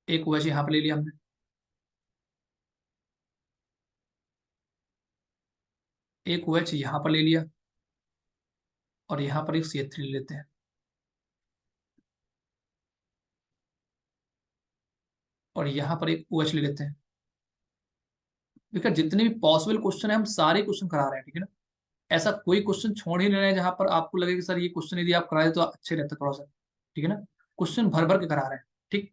S1: एक OH यहाँ पे ले लिया हमने, एक OH यहाँ पर ले लिया, और यहाँ पर एक CH3 ले लेते हैं, और यहाँ पर एक OH ले लेते हैं। देखिए जितने भी पॉसिबल क्वेश्चन है हम सारे क्वेश्चन करा रहे हैं। ठीक है ना, ऐसा कोई क्वेश्चन छोड़ ही नहीं रहे हैं जहां पर आपको लगे कि सर ये क्वेश्चन यदि आप कराए तो अच्छे रहते थोड़ा सा। ठीक है ना, क्वेश्चन भर भर के करा रहे हैं। ठीक,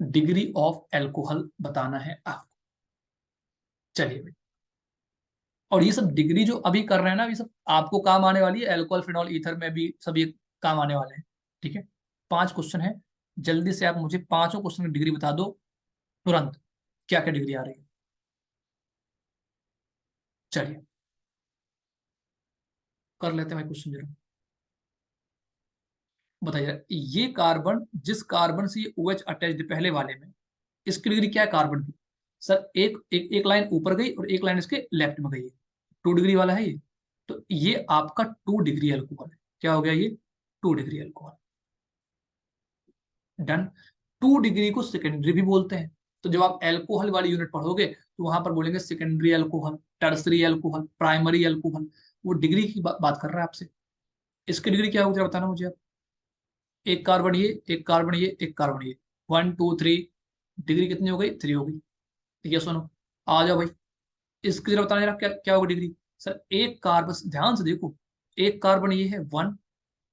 S1: डिग्री ऑफ एल्कोहल बताना है आपको। चलिए भाई, और ये सब डिग्री जो अभी कर रहे हैं ना, ये सब आपको काम आने वाली है, एल्कोहल फिनॉल ईथर में भी सब ये काम आने वाले हैं। ठीक है, 5 क्वेश्चन है, जल्दी से आप मुझे पांचों क्वेश्चन की डिग्री बता दो तुरंत, क्या क्या डिग्री आ रही है। चलिए कर लेते हैं भाई क्वेश्चन जरा। बताइए ये कार्बन, जिस कार्बन से ये OH अटैच्ड पहले वाले में, इसकी डिग्री क्या है कार्बन की? सर एक लाइन ऊपर गई और एक लाइन इसके लेफ्ट में गई है, 2 डिग्री वाला है ये। तो ये आपका 2 डिग्री अल्कोहल है। क्या हो गया ये? 2 डिग्री अल्कोहल। डन। 2 डिग्री को सेकेंडरी भी बोलते हैं। तो जब आप एल्कोहल वाली यूनिट पढ़ोगे तो वहां पर बोलेंगे secondary alcohol, tertiary alcohol, primary alcohol. वो डिग्री की बात कर रहा है आपसे। इसकी डिग्री क्या होगी जरा बताना मुझे आप। एक कार्बन ये, एक कार्बन ये, एक कार्बन ये, 1 2 3, डिग्री कितनी हो गई? 3 हो गई। ठीक है सुनो, आ जाओ भाई, इसकी जरा बताना जरा क्या क्या होगी डिग्री। सर एक कार्बन, ध्यान से देखो, एक कार्बन ये है 1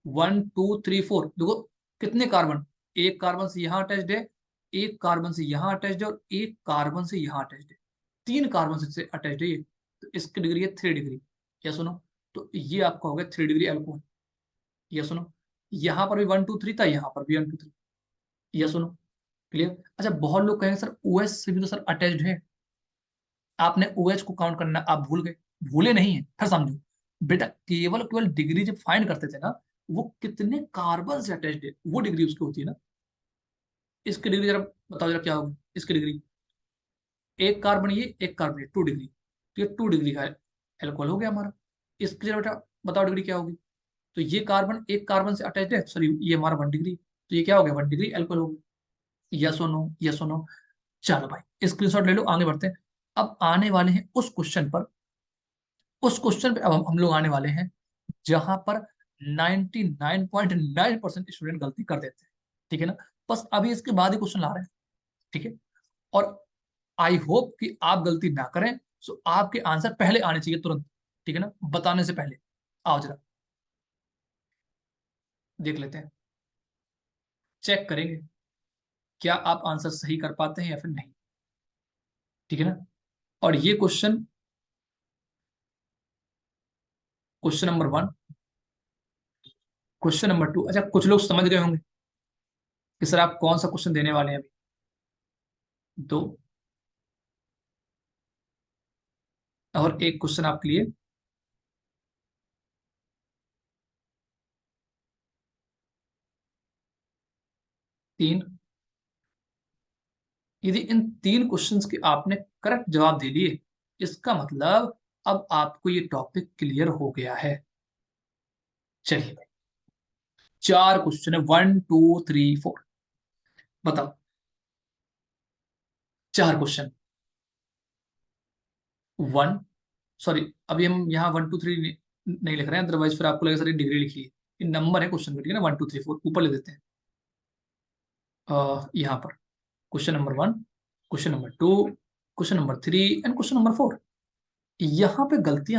S1: 1 2 3 4, देखो कितने कार्बन, एक कार्बन से यहाँ अटैच्ड है, एक कार्बन से यहाँ अटैच्ड है और एक कार्बन से यहाँ अटैच्ड है, 3 कार्बन से अटैच्ड है ये। तो इसकी डिग्री है 3 डिग्री। क्या सुनो, तो ये आपका हो गया 3 डिग्री अल्कोहल। ये सुनो, यहाँ पर भी 1 2 3 था, यहाँ पर भी 1 2 3। ये सुनो, क्लियर। अच्छा बहुत लोग कहेंगे सर OH से भी तो सर अटैच्ड है, आपने OH को काउंट करना आप भूल गए। भूले नहीं है, फिर समझो बेटा, केवल केवल डिग्री जब फाइंड करते थे ना, वो कितने कार्बन से अटैच्ड है वो डिग्री उसकी होती है ना। इसकी डिग्री जरा बताओ जरा क्या होगी इसकी डिग्री। एक कार्बन ये, एक कार्बन ये, 2 डिग्री, तो ये 2 डिग्री का एल्कोहल हो गया हमारा। इसकी जरा बेटा बताओ डिग्री क्या होगी। तो ये कार्बन एक कार्बन से अटैच्ड है, सॉरी ये हमारा 1 डिग्री, तो ये क्या हो गया? 1 डिग्री एल्कोहल हो गया। यस और नो, यस और नो। चलो भाई स्क्रीनशॉट ले लो, आगे बढ़ते हैं। अब आने वाले हैं उस क्वेश्चन पर, उस क्वेश्चन पे अब हम लोग आने वाले हैं जहां पर 99.9% स्टूडेंट गलती कर देते हैं। ठीक है ना, बस अभी इसके बाद ही क्वेश्चन ला रहे हैं। ठीक है, और आई होप कि आप गलती ना करें, सो आपके आंसर पहले आने चाहिए तुरंत। ठीक है ना, बताने से पहले। आओ जरा देख लेते हैं, चेक करेंगे क्या आप आंसर सही कर पाते हैं या फिर नहीं। ठीक है ना, और ये question, question number 1, question number 2। अच्छा कुछ लोग समझ गए होंगे कि सर आप कौन सा क्वेश्चन देने वाले हैं अभी। दो, और एक क्वेश्चन आपके लिए। 3, यदि इन 3 क्वेश्चंस के आपने करेक्ट जवाब दे दिए, इसका मतलब अब आपको ये टॉपिक क्लियर हो गया है। चलिए भाई, 4 क्वेश्चन है, 1 2 3 4। बताओ, 4 क्वेश्चन। 1, सॉरी अभी हम यहाँ 1 2 3 नहीं लिख रहे हैं, अदरवाइज फिर आपको लगेगा सर ये डिग्री लिखी है। ये नंबर है क्वेश्चन का, ठीक है ना, 1 2 3 4 ऊपर ले देते हैं। यहाँ पर question number 1, question number 2, question number 3 and question number 4। यहाँ पे गलती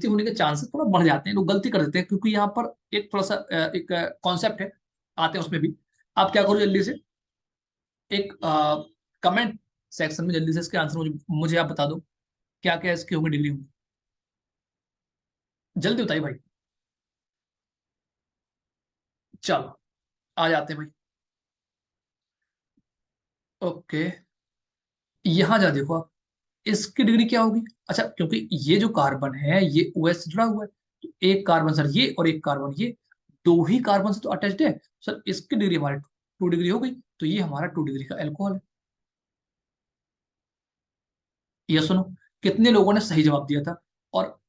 S1: होने के चांसेस थोड़ा बढ़ जाते हैं, लोग गलती कर देते हैं, क्योंकि यहाँ पर एक थोड़ा सा एक कॉन्सेप्ट है, आते हैं उसमें भी। आप क्या करो जल्दी से, एक कमेंट सेक्शन में जल्दी से इसके आंसर मुझे आप बता दो, क्या क्या इसकी होंगी डिग्री होंगी। जल्दी बताइए भाई। चलो आ जाते हैं भाई। ओके, यहाँ जा देखो आप, इसकी डिग्री क्या होगी। अच्छा क्योंकि ये जो कार्बन है ये OH से जुड़ा हुआ है, तो एक कार्बन सर ये और एक कार्बन ये, दो ही कार्बन से तो अटैच्ड है। सर इसकी डिग्री हमारी 2 डिग्री हो गई, तो ये हमारा 2 डिग्री का एल्कोहल है। ये सुनो, कितने लोगों ने सही जवाब दिया था। और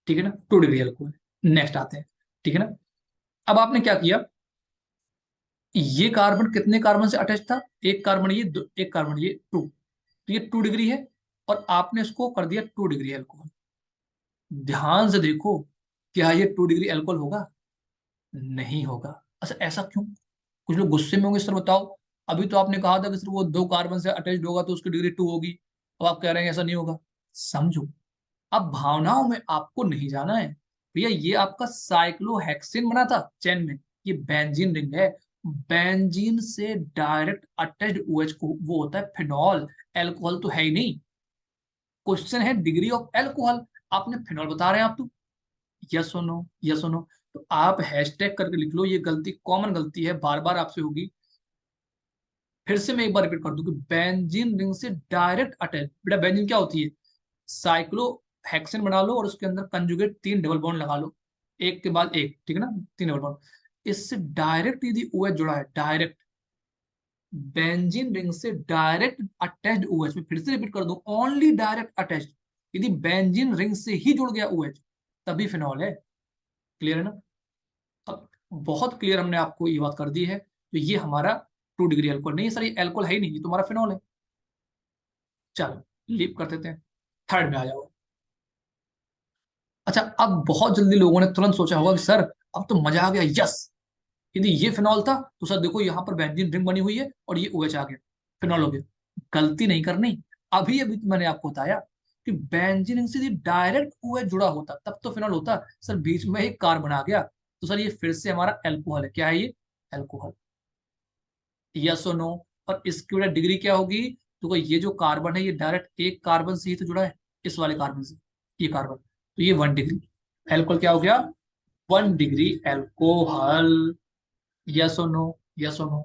S1: ठीक है ना, 2 डिग्री एल्कोहल। नेक्स्ट आते हैं। ठीक है ना, अब आपने क्या किया, ये कार्बन कितने कार्बन से अटैच था? एक कार्बन ये, एक कार्बन ये, 2, तो ये 2 डिग्री है, और आपने इसको कर दिया 2 डिग्री एल्कोहल। ध्यान से देखो, क्या ये 2 डिग्री अल्कोहल होगा? नहीं होगा। अच्छा ऐसा क्यों? कुछ लोग गुस्से में होंगे, सर बताओ, अभी तो आपने कहा था कि सर वो 2 कार्बन से अटैच्ड होगा तो उसकी डिग्री 2 होगी, अब आप कह रहे हैं ऐसा नहीं होगा। समझो, अब भावनाओं में आपको नहीं जाना है। भैया ये आपका साइक्लोहेक्सेन बना था चेन में, ये बेंजीन रिंग है। बेंजीन से डायरेक्ट अटैच्ड OH को वो होता है फिनॉल, एल्कोहल तो है ही नहीं। क्वेश्चन है डिग्री ऑफ एल्कोहल, आपने फिनॉल बता रहे हैं आप तो। यस और नो, यस और नो। तो आप हैशटैग करके लिख लो, ये गलती कॉमन गलती है, बार बार आपसे होगी। फिर से मैं एक बार रिपीट कर दूं कि बेंजीन रिंग से डायरेक्ट अटैच, बेटा बेंजीन क्या होती है, साइक्लोहेक्सेन बना लो और उसके अंदर कंजुगेट 3 डबल बॉन्ड लगा लो, एक के बाद एक, ठीक है ना, 3 डबल बॉन्ड। इससे डायरेक्ट यदि OH जुड़ा है, डायरेक्ट बेंजीन रिंग से डायरेक्ट अटैच्ड OH, में फिर से रिपीट कर दूं, ओनली डायरेक्ट अटैच्ड, यदि बेंजीन रिंग से ही जुड़ गया OH तभी फिनॉल है। क्लियर है ना? अब बहुत क्लियर हमने आपको ये बात कर दी है। तो ये हमारा 2 डिग्री एल्कोहल नहीं है सर, ये एल्कोहल है ही नहीं, ये तुम्हारा फिनॉल है। चलो लीव कर देते हैं, थर्ड में आ जाओ। अच्छा, अब बहुत जल्दी लोगों ने तुरंत सोचा होगा कि सर अब तो मजा आ गया, यस, यदि ये फिनॉल था तो सर देखो यहाँ पर बेंजीन रिंग बनी हुई है और ये OH आ गया, फिनॉल हो गया। गलती नहीं करनी। अभी अभी तो मैंने आपको बताया कि बेंजीन रिंग से यदि डायरेक्ट OH जुड़ा होता तब तो फिनॉल होता। सर बीच में एक कार्बन आ गया तो सर ये फिर से हमारा एल्कोहल है। क्या है ये? एल्कोहल। यस और नो? और इसकी वजह डिग्री क्या होगी? तो ये जो कार्बन है ये डायरेक्ट एक कार्बन से ही तो जुड़ा है, इस वाले कार्बन से, ये कार्बन, तो ये 1 डिग्री एल्कोहल क्या हो गया? 1 डिग्री एल्कोहल। यस और नो? यस और नो?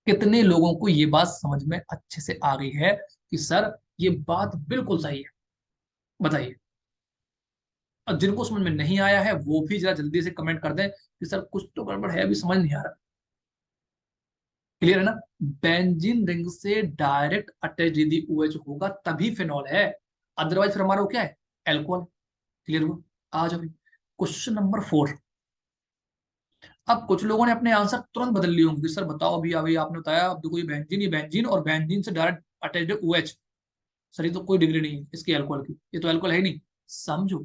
S1: कितने लोगों को ये बात समझ में अच्छे से आ गई है कि सर ये बात बिल्कुल सही है? बताइए। और जिनको समझ में नहीं आया है वो भी जरा जल्दी से कमेंट कर दें कि सर कुछ तो गड़बड़ है, अभी समझ नहीं आ रहा। क्लियर है ना? बेंजीन रिंग से डायरेक्ट अटैच यदि OH होगा तभी फिनॉल है, अदरवाइज फिर हमारा वो क्या है? एल्कोहल। क्लियर हुआ? आ जाओ क्वेश्चन नंबर 4। अब कुछ लोगों ने अपने आंसर तुरंत बदल लिए होंगे कि सर बताओ, अभी अभी आपने बताया, अब देखो ये बेंजीन और बेंजीन से डायरेक्ट अटैच है OH, सर ये तो कोई डिग्री नहीं है इसकी एल्कोहल की, ये तो एल्कोहल है ही नहीं। समझो,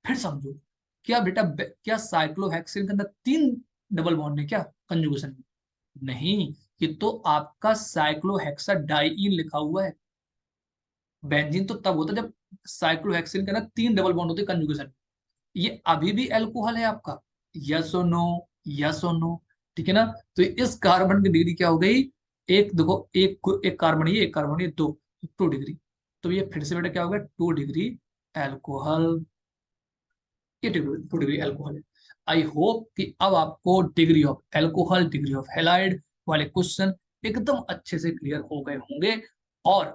S1: फिर समझो। क्या बेटा क्या साइक्लोहेक्सेन के अंदर 3 डबल बॉन्ड है क्या कंजुगेशन में? नहीं, ये तो आपका साइक्लोहेक्साडाइईन लिखा हुआ है। बेंजीन तो तब होता है जब साइक्लोहेक्सेन के अंदर 3 डबल बॉन्ड होते कंजुगेशन। ये अभी भी अल्कोहल है आपका। यस और नो? यस और नो? ठीक है ना? तो इस कार्बन की डिग्री क्या हो गई? एक देखो, एक कार्बन, ये एक कार्बन, ये दो, 2 डिग्री। तो ये फिर से बेटा क्या हो गया? 2 डिग्री एल्कोहल। ये 2 डिग्री एल्कोहल है। आई होप कि अब आपको degree of alcohol, degree of halide वाले क्वेश्चन एकदम अच्छे से क्लियर हो गए होंगे। और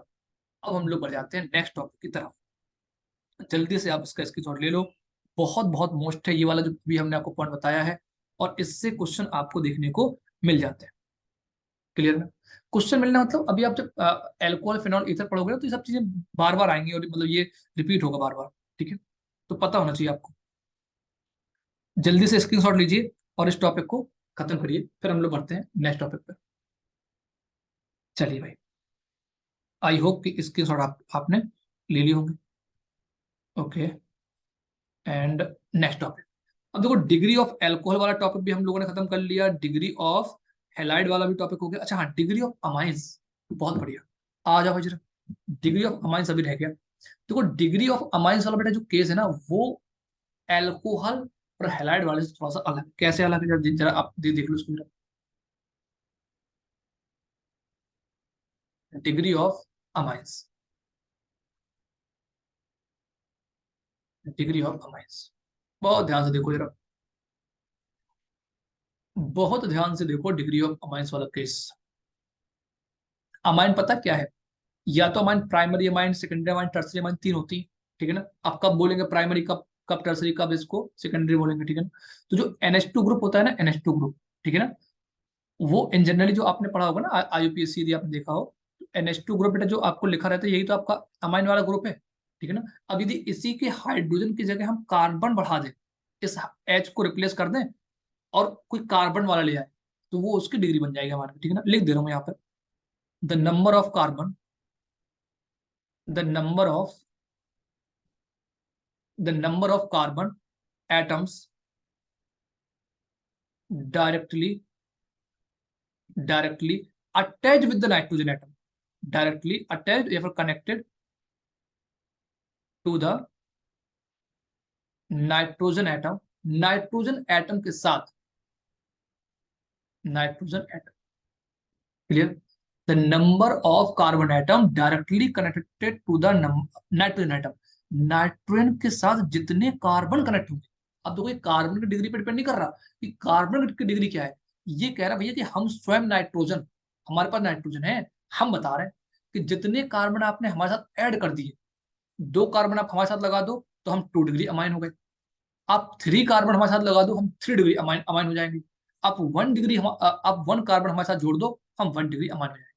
S1: अब हम लोग बढ़ जाते हैं नेक्स्ट टॉपिक की तरफ। जल्दी से आप इसका स्क्रीनशॉट ले लो, बहुत बहुत मोस्ट है ये वाला जो भी हमने आपको पॉइंट बताया है, और इससे क्वेश्चन आपको देखने को मिल जाते हैं। क्लियर ना? क्वेश्चन मिलना मतलब अभी आप जब एल्कोहल, फिनॉल, ईथर पढ़ोगे ना तो ये सब चीजें बार बार आएंगी और मतलब ये रिपीट होगा बार बार। ठीक है? तो पता होना चाहिए आपको। जल्दी से स्क्रीनशॉट लीजिए और इस टॉपिक को खत्म करिए, फिर हम लोग बढ़ते हैं नेक्स्ट टॉपिक पे। चलिए भाई, आई होप कि स्क्रीनशॉट आपने ले लिए होंगे। Okay, and next topic. अब देखो, डिग्री ऑफ एल्कोहल वाला टॉपिक भी हम लोगों ने खत्म कर लिया, डिग्री ऑफ हेलाइड वाला भी टॉपिक हो गया। अच्छा हाँ, डिग्री ऑफ अमाइंस, बहुत बढ़िया। आ जाओ भाई जरा, डिग्री ऑफ अमाइंस अभी रह गया। देखो डिग्री ऑफ अमाइंस वाला बेटा जो केस है ना, वो एल्कोहल और हेलाइड वाले से थोड़ा सा अलग है। कैसे अलग है? जरा जरा आप देख लो इसको जरा। Degree of amines, degree of amines, बहुत ध्यान से देखो जरा, बहुत ध्यान से देखो डिग्री ऑफ अमाइंस वाला केस। अमाइन पता क्या है? या तो amine primary amine, secondary amine, tertiary amine, तीन होती है। ठीक है ना? आप कब बोलेंगे प्राइमरी, कब कब टर्सरी, कब इसको सेकेंडरी बोलेंगे। ठीक है ना? तो जो NH2 ग्रुप होता है ना, NH2 ग्रुप, ठीक है ना, वो इन जनरली जो आपने पढ़ा होगा ना IUPAC, यदि आपने देखा हो, तो NH2 ग्रुप बेटा जो आपको लिखा रहता है यही तो आपका अमाइन वाला ग्रुप है। ठीक है ना? अब यदि इसी के हाइड्रोजन की जगह हम कार्बन बढ़ा दें, इस H को रिप्लेस कर दें और कोई कार्बन वाला ले आए, तो वो उसकी डिग्री बन जाएगी हमारे। ठीक है ना? लिख दे रहा हूँ यहाँ पर, the number of carbon, the number of the number of carbon atoms directly directly attached with the nitrogen atom, directly attached या फिर connected to the nitrogen atom, nitrogen atom के साथ, nitrogen atom. Clear? The number of carbon atom directly connected to the nitrogen atom, nitrogen के साथ जितने carbon connect होंगे, अब देखो ये कार्बन की डिग्री पर डिपेंड नहीं कर रहा कि कार्बन की डिग्री क्या है, ये कह रहा भैया कि हम स्वयं नाइट्रोजन, हमारे पास नाइट्रोजन है, हम बता रहे हैं कि जितने कार्बन आपने हमारे साथ ऐड कर दिए, 2 कार्बन आप हमारे साथ लगा दो तो हम 2 डिग्री अमाइन हो गए, आप 3 कार्बन हमारे साथ लगा दो हम 3 डिग्री अमाइन अमाइन हो जाएंगे, आप 1 डिग्री आप 1 कार्बन हमारे साथ जोड़ दो हम 1 डिग्री अमाइन हो जाएंगे।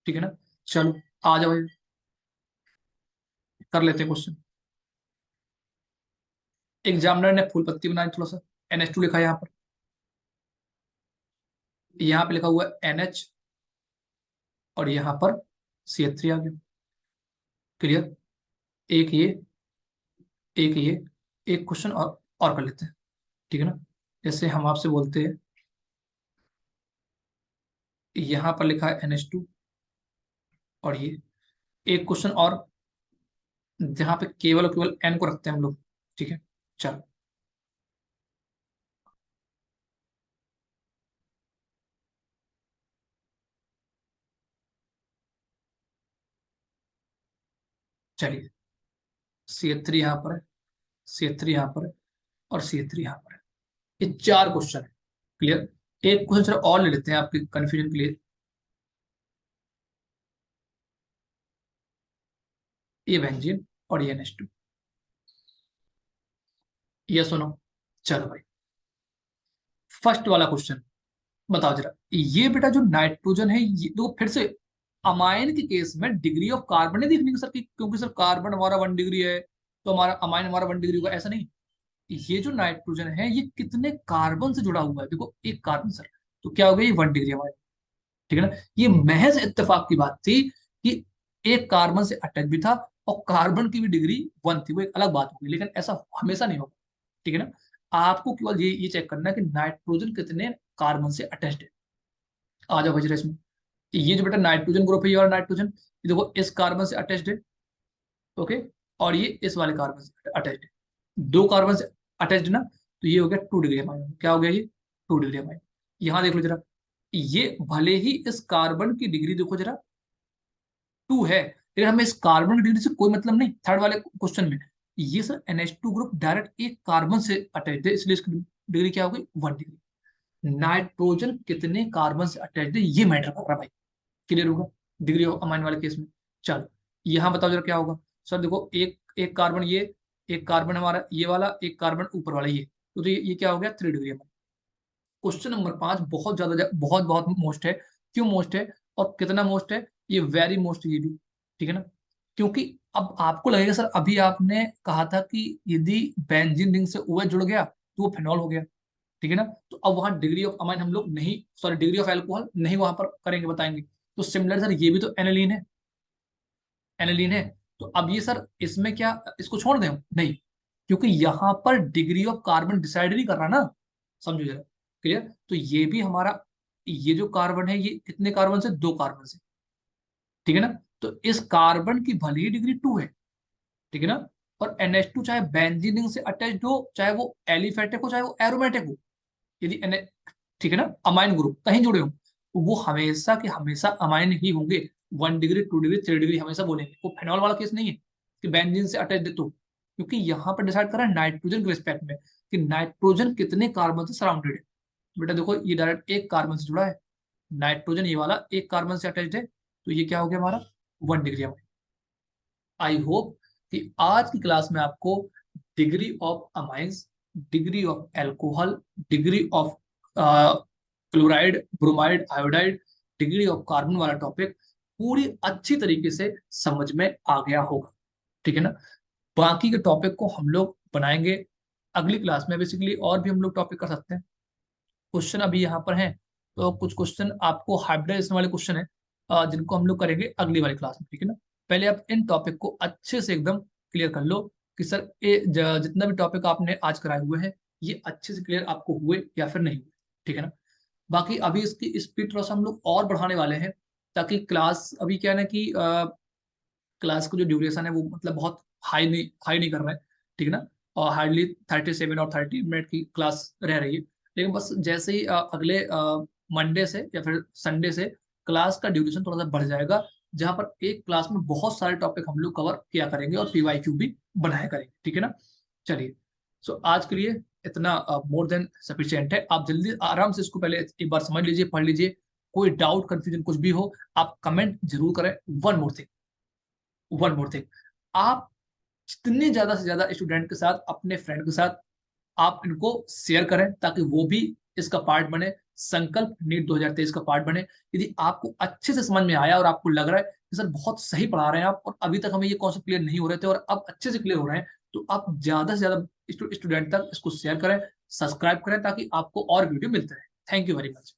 S1: ठीक है ना, चलो आ जाओ भाई, कर लेते हैं क्वेश्चन। एग्जामिनर ने फूल पत्ती बनाई, थोड़ा सा NH2 लिखा है यहाँ पर, यहाँ पे लिखा हुआ है NH, और यहाँ पर CH3 आ गया। क्लियर, एक ये, एक ये, एक क्वेश्चन और कर लेते हैं। ठीक है ना, जैसे हम आपसे बोलते हैं, यहाँ पर लिखा है NH2, और ये एक क्वेश्चन और, जहाँ पे केवल और केवल N को रखते हैं हम लोग। ठीक है, चलो चलिए, CH3 यहाँ पर है, CH3 यहाँ पर है, और CH3 यहाँ पर है, ये 4 क्वेश्चन है। क्लियर, एक क्वेश्चन चलो और ले लेते हैं आपके कंफ्यूजन के लिए, ये बेंजीन और ये NH2, ये सुनो। चलो भाई, फर्स्ट वाला क्वेश्चन बताओ जरा, ये बेटा जो नाइट्रोजन है, ये तो फिर से अमाइन के केस में डिग्री ऑफ कार्बन नहीं देखनी सर, कि क्योंकि सर कार्बन हमारा 1 डिग्री है तो हमारा अमाइन हमारा 1 डिग्री होगा, ऐसा नहीं। ये जो नाइट्रोजन है ये कितने कार्बन से जुड़ा हुआ है, देखो एक कार्बन सर, तो क्या हो गया, ये 1 डिग्री हमारे। ठीक है ना, ये महज इत्तेफाक की बात थी कि एक कार्बन से अटैच भी था, और कार्बन की भी डिग्री 1 थी, वो एक अलग बात होगी, लेकिन ऐसा हमेशा नहीं होगा। ठीक है ना, आपको केवल ये चेक करना है कि नाइट्रोजन कितने कार्बन से अटैच्ड है। आ जाओ भजरा इसमें, ये जो बेटा नाइट्रोजन ग्रुप है, ये वाला नाइट्रोजन, ये देखो इस कार्बन से अटैच्ड है। ओके, और ये इस वाले कार्बन से अटैच्ड है, 2 कार्बन से अटैच्ड ना, तो ये हो गया 2 डिग्री अमाइन। क्या हो गया ये, 2 डिग्री अमाइन। यहाँ देख लो जरा, ये भले ही इस कार्बन की डिग्री देखो जरा 2 है, लेकिन हमें इस कार्बन की डिग्री से कोई मतलब नहीं, थर्ड वाले क्वेश्चन में। ये सर NH2 ग्रुप डायरेक्ट एक कार्बन से अटैच्ड है, इसलिए इसकी डिग्री क्या हो गई, 1 डिग्री। नाइट्रोजन कितने कार्बन से अटैच्ड है ये मैटर कर रहा है भाई। क्लियर होगा, डिग्री ऑफ अमाइन वाले केस में। चलो यहाँ बताओ जरा क्या होगा। सर देखो, एक एक कार्बन ये, एक कार्बन हमारा ये वाला, एक कार्बन ऊपर वाला ये, तो ये क्या हो गया, 3 डिग्री अमाइन। क्वेश्चन नंबर 5 बहुत ज्यादा, बहुत बहुत मोस्ट है। क्यों मोस्ट है और कितना मोस्ट है, ये वेरी मोस्ट ये भी। ठीक है ना, क्योंकि अब आपको लगेगा सर अभी आपने कहा था कि यदि बेंजीन रिंग से OH जुड़ गया तो वो फेनॉल हो गया। ठीक है ना, तो अब वहां डिग्री ऑफ अमाइन हम लोग नहीं, सॉरी डिग्री ऑफ एल्कोहल नहीं वहां पर करेंगे, बताएंगे। तो सिमिलर सर ये भी तो एनिलीन है, एनिलीन है। तो अब ये सर इसमें क्या इसको छोड़ दें हम? नहीं, क्योंकि यहां पर डिग्री ऑफ कार्बन डिसाइड नहीं कर रहा ना, समझो जरा। क्लियर, तो ये भी हमारा, ये जो कार्बन है ये कितने कार्बन से, 2 कार्बन से। ठीक है ना, तो इस कार्बन की भले ही डिग्री 2 है। ठीक है ना, और NH2 चाहे बेंजीन रिंग से अटैच्ड हो, चाहे वो एलिफेटिक हो, चाहे वो एरोमेटिक हो, यदि ठीक है ना, अमाइन ग्रुप कहीं जुड़े हो, तो वो हमेशा के हमेशा अमाइन ही होंगे। 1 डिग्री 2 डिग्री 3 डिग्री हमेशा बोलेंगे, वो फेनॉल वाला केस नहीं है कि बेंजीन से अटैच है तो। क्योंकि यहाँ पर डिसाइड कर रहा है नाइट्रोजन के रिस्पेक्ट में कि नाइट्रोजन कितने कार्बन से सराउंडेड है। तो बेटा देखो, ये डायरेक्ट एक कार्बन से जुड़ा है, नाइट्रोजन ये वाला एक कार्बन से अटैच्ड है, तो ये क्या हो गया हमारा, 1 डिग्री अमाइन। आई होप कि आज की क्लास में आपको degree of amines, degree of alcohol, degree of chloride, bromide, iodide, degree of carbon वाला टॉपिक पूरी अच्छी तरीके से समझ में आ गया होगा। ठीक है ना, बाकी के टॉपिक को हम लोग बनाएंगे अगली क्लास में, बेसिकली और भी हम लोग टॉपिक कर सकते हैं। क्वेश्चन अभी यहाँ पर हैं, तो कुछ क्वेश्चन आपको हाइब्रिडाइजेशन वाले क्वेश्चन है, जिनको हम लोग करेंगे अगली वाली क्लास में। ठीक है ना, पहले आप इन टॉपिक को अच्छे से एकदम क्लियर कर लो कि सर जितना भी टॉपिक आपने आज कराए हुए हैं ये अच्छे से क्लियर आपको हुए या फिर नहीं हुए। ठीक है ना, बाकी अभी इसकी स्पीड थोड़ा सा हम लोग और बढ़ाने वाले हैं, ताकि क्लास अभी क्या है ना कि क्लास का जो ड्यूरेशन है वो मतलब बहुत हाई नहीं कर रहा है। ठीक है ना, और हार्डली 37 और 30 मिनट की क्लास रह रही है। लेकिन बस जैसे ही अगले मंडे से या फिर संडे से क्लास का ड्यूरेशन थोड़ा सा बढ़ जाएगा, जहां पर एक क्लास में बहुत सारे टॉपिक हम लोग कवर किया करेंगे और PYQ भी बनाया करेंगे। ठीक है ना, चलिए, सो आज के लिए इतना मोर देन सफिशिएंट है। आप जल्दी आराम से इसको पहले एक बार समझ लीजिए, पढ़ लीजिए। कोई डाउट कंफ्यूजन कुछ भी हो आप कमेंट जरूर करें। One more thing, one more thing, आप जितने ज्यादा से ज्यादा स्टूडेंट के साथ, अपने फ्रेंड के साथ आप इनको शेयर करें ताकि वो भी इसका पार्ट बने, संकल्प नीट 2023 का पार्ट बने। यदि आपको अच्छे से समझ में आया और आपको लग रहा है कि सर बहुत सही पढ़ा रहे हैं आप, और अभी तक हमें ये कॉन्सेप्ट क्लियर नहीं हो रहे थे और अब अच्छे से क्लियर हो रहे हैं, तो आप ज्यादा से ज्यादा स्टूडेंट तक इसको शेयर करें, सब्सक्राइब करें, ताकि आपको और वीडियो मिलते रहे। Thank you very much.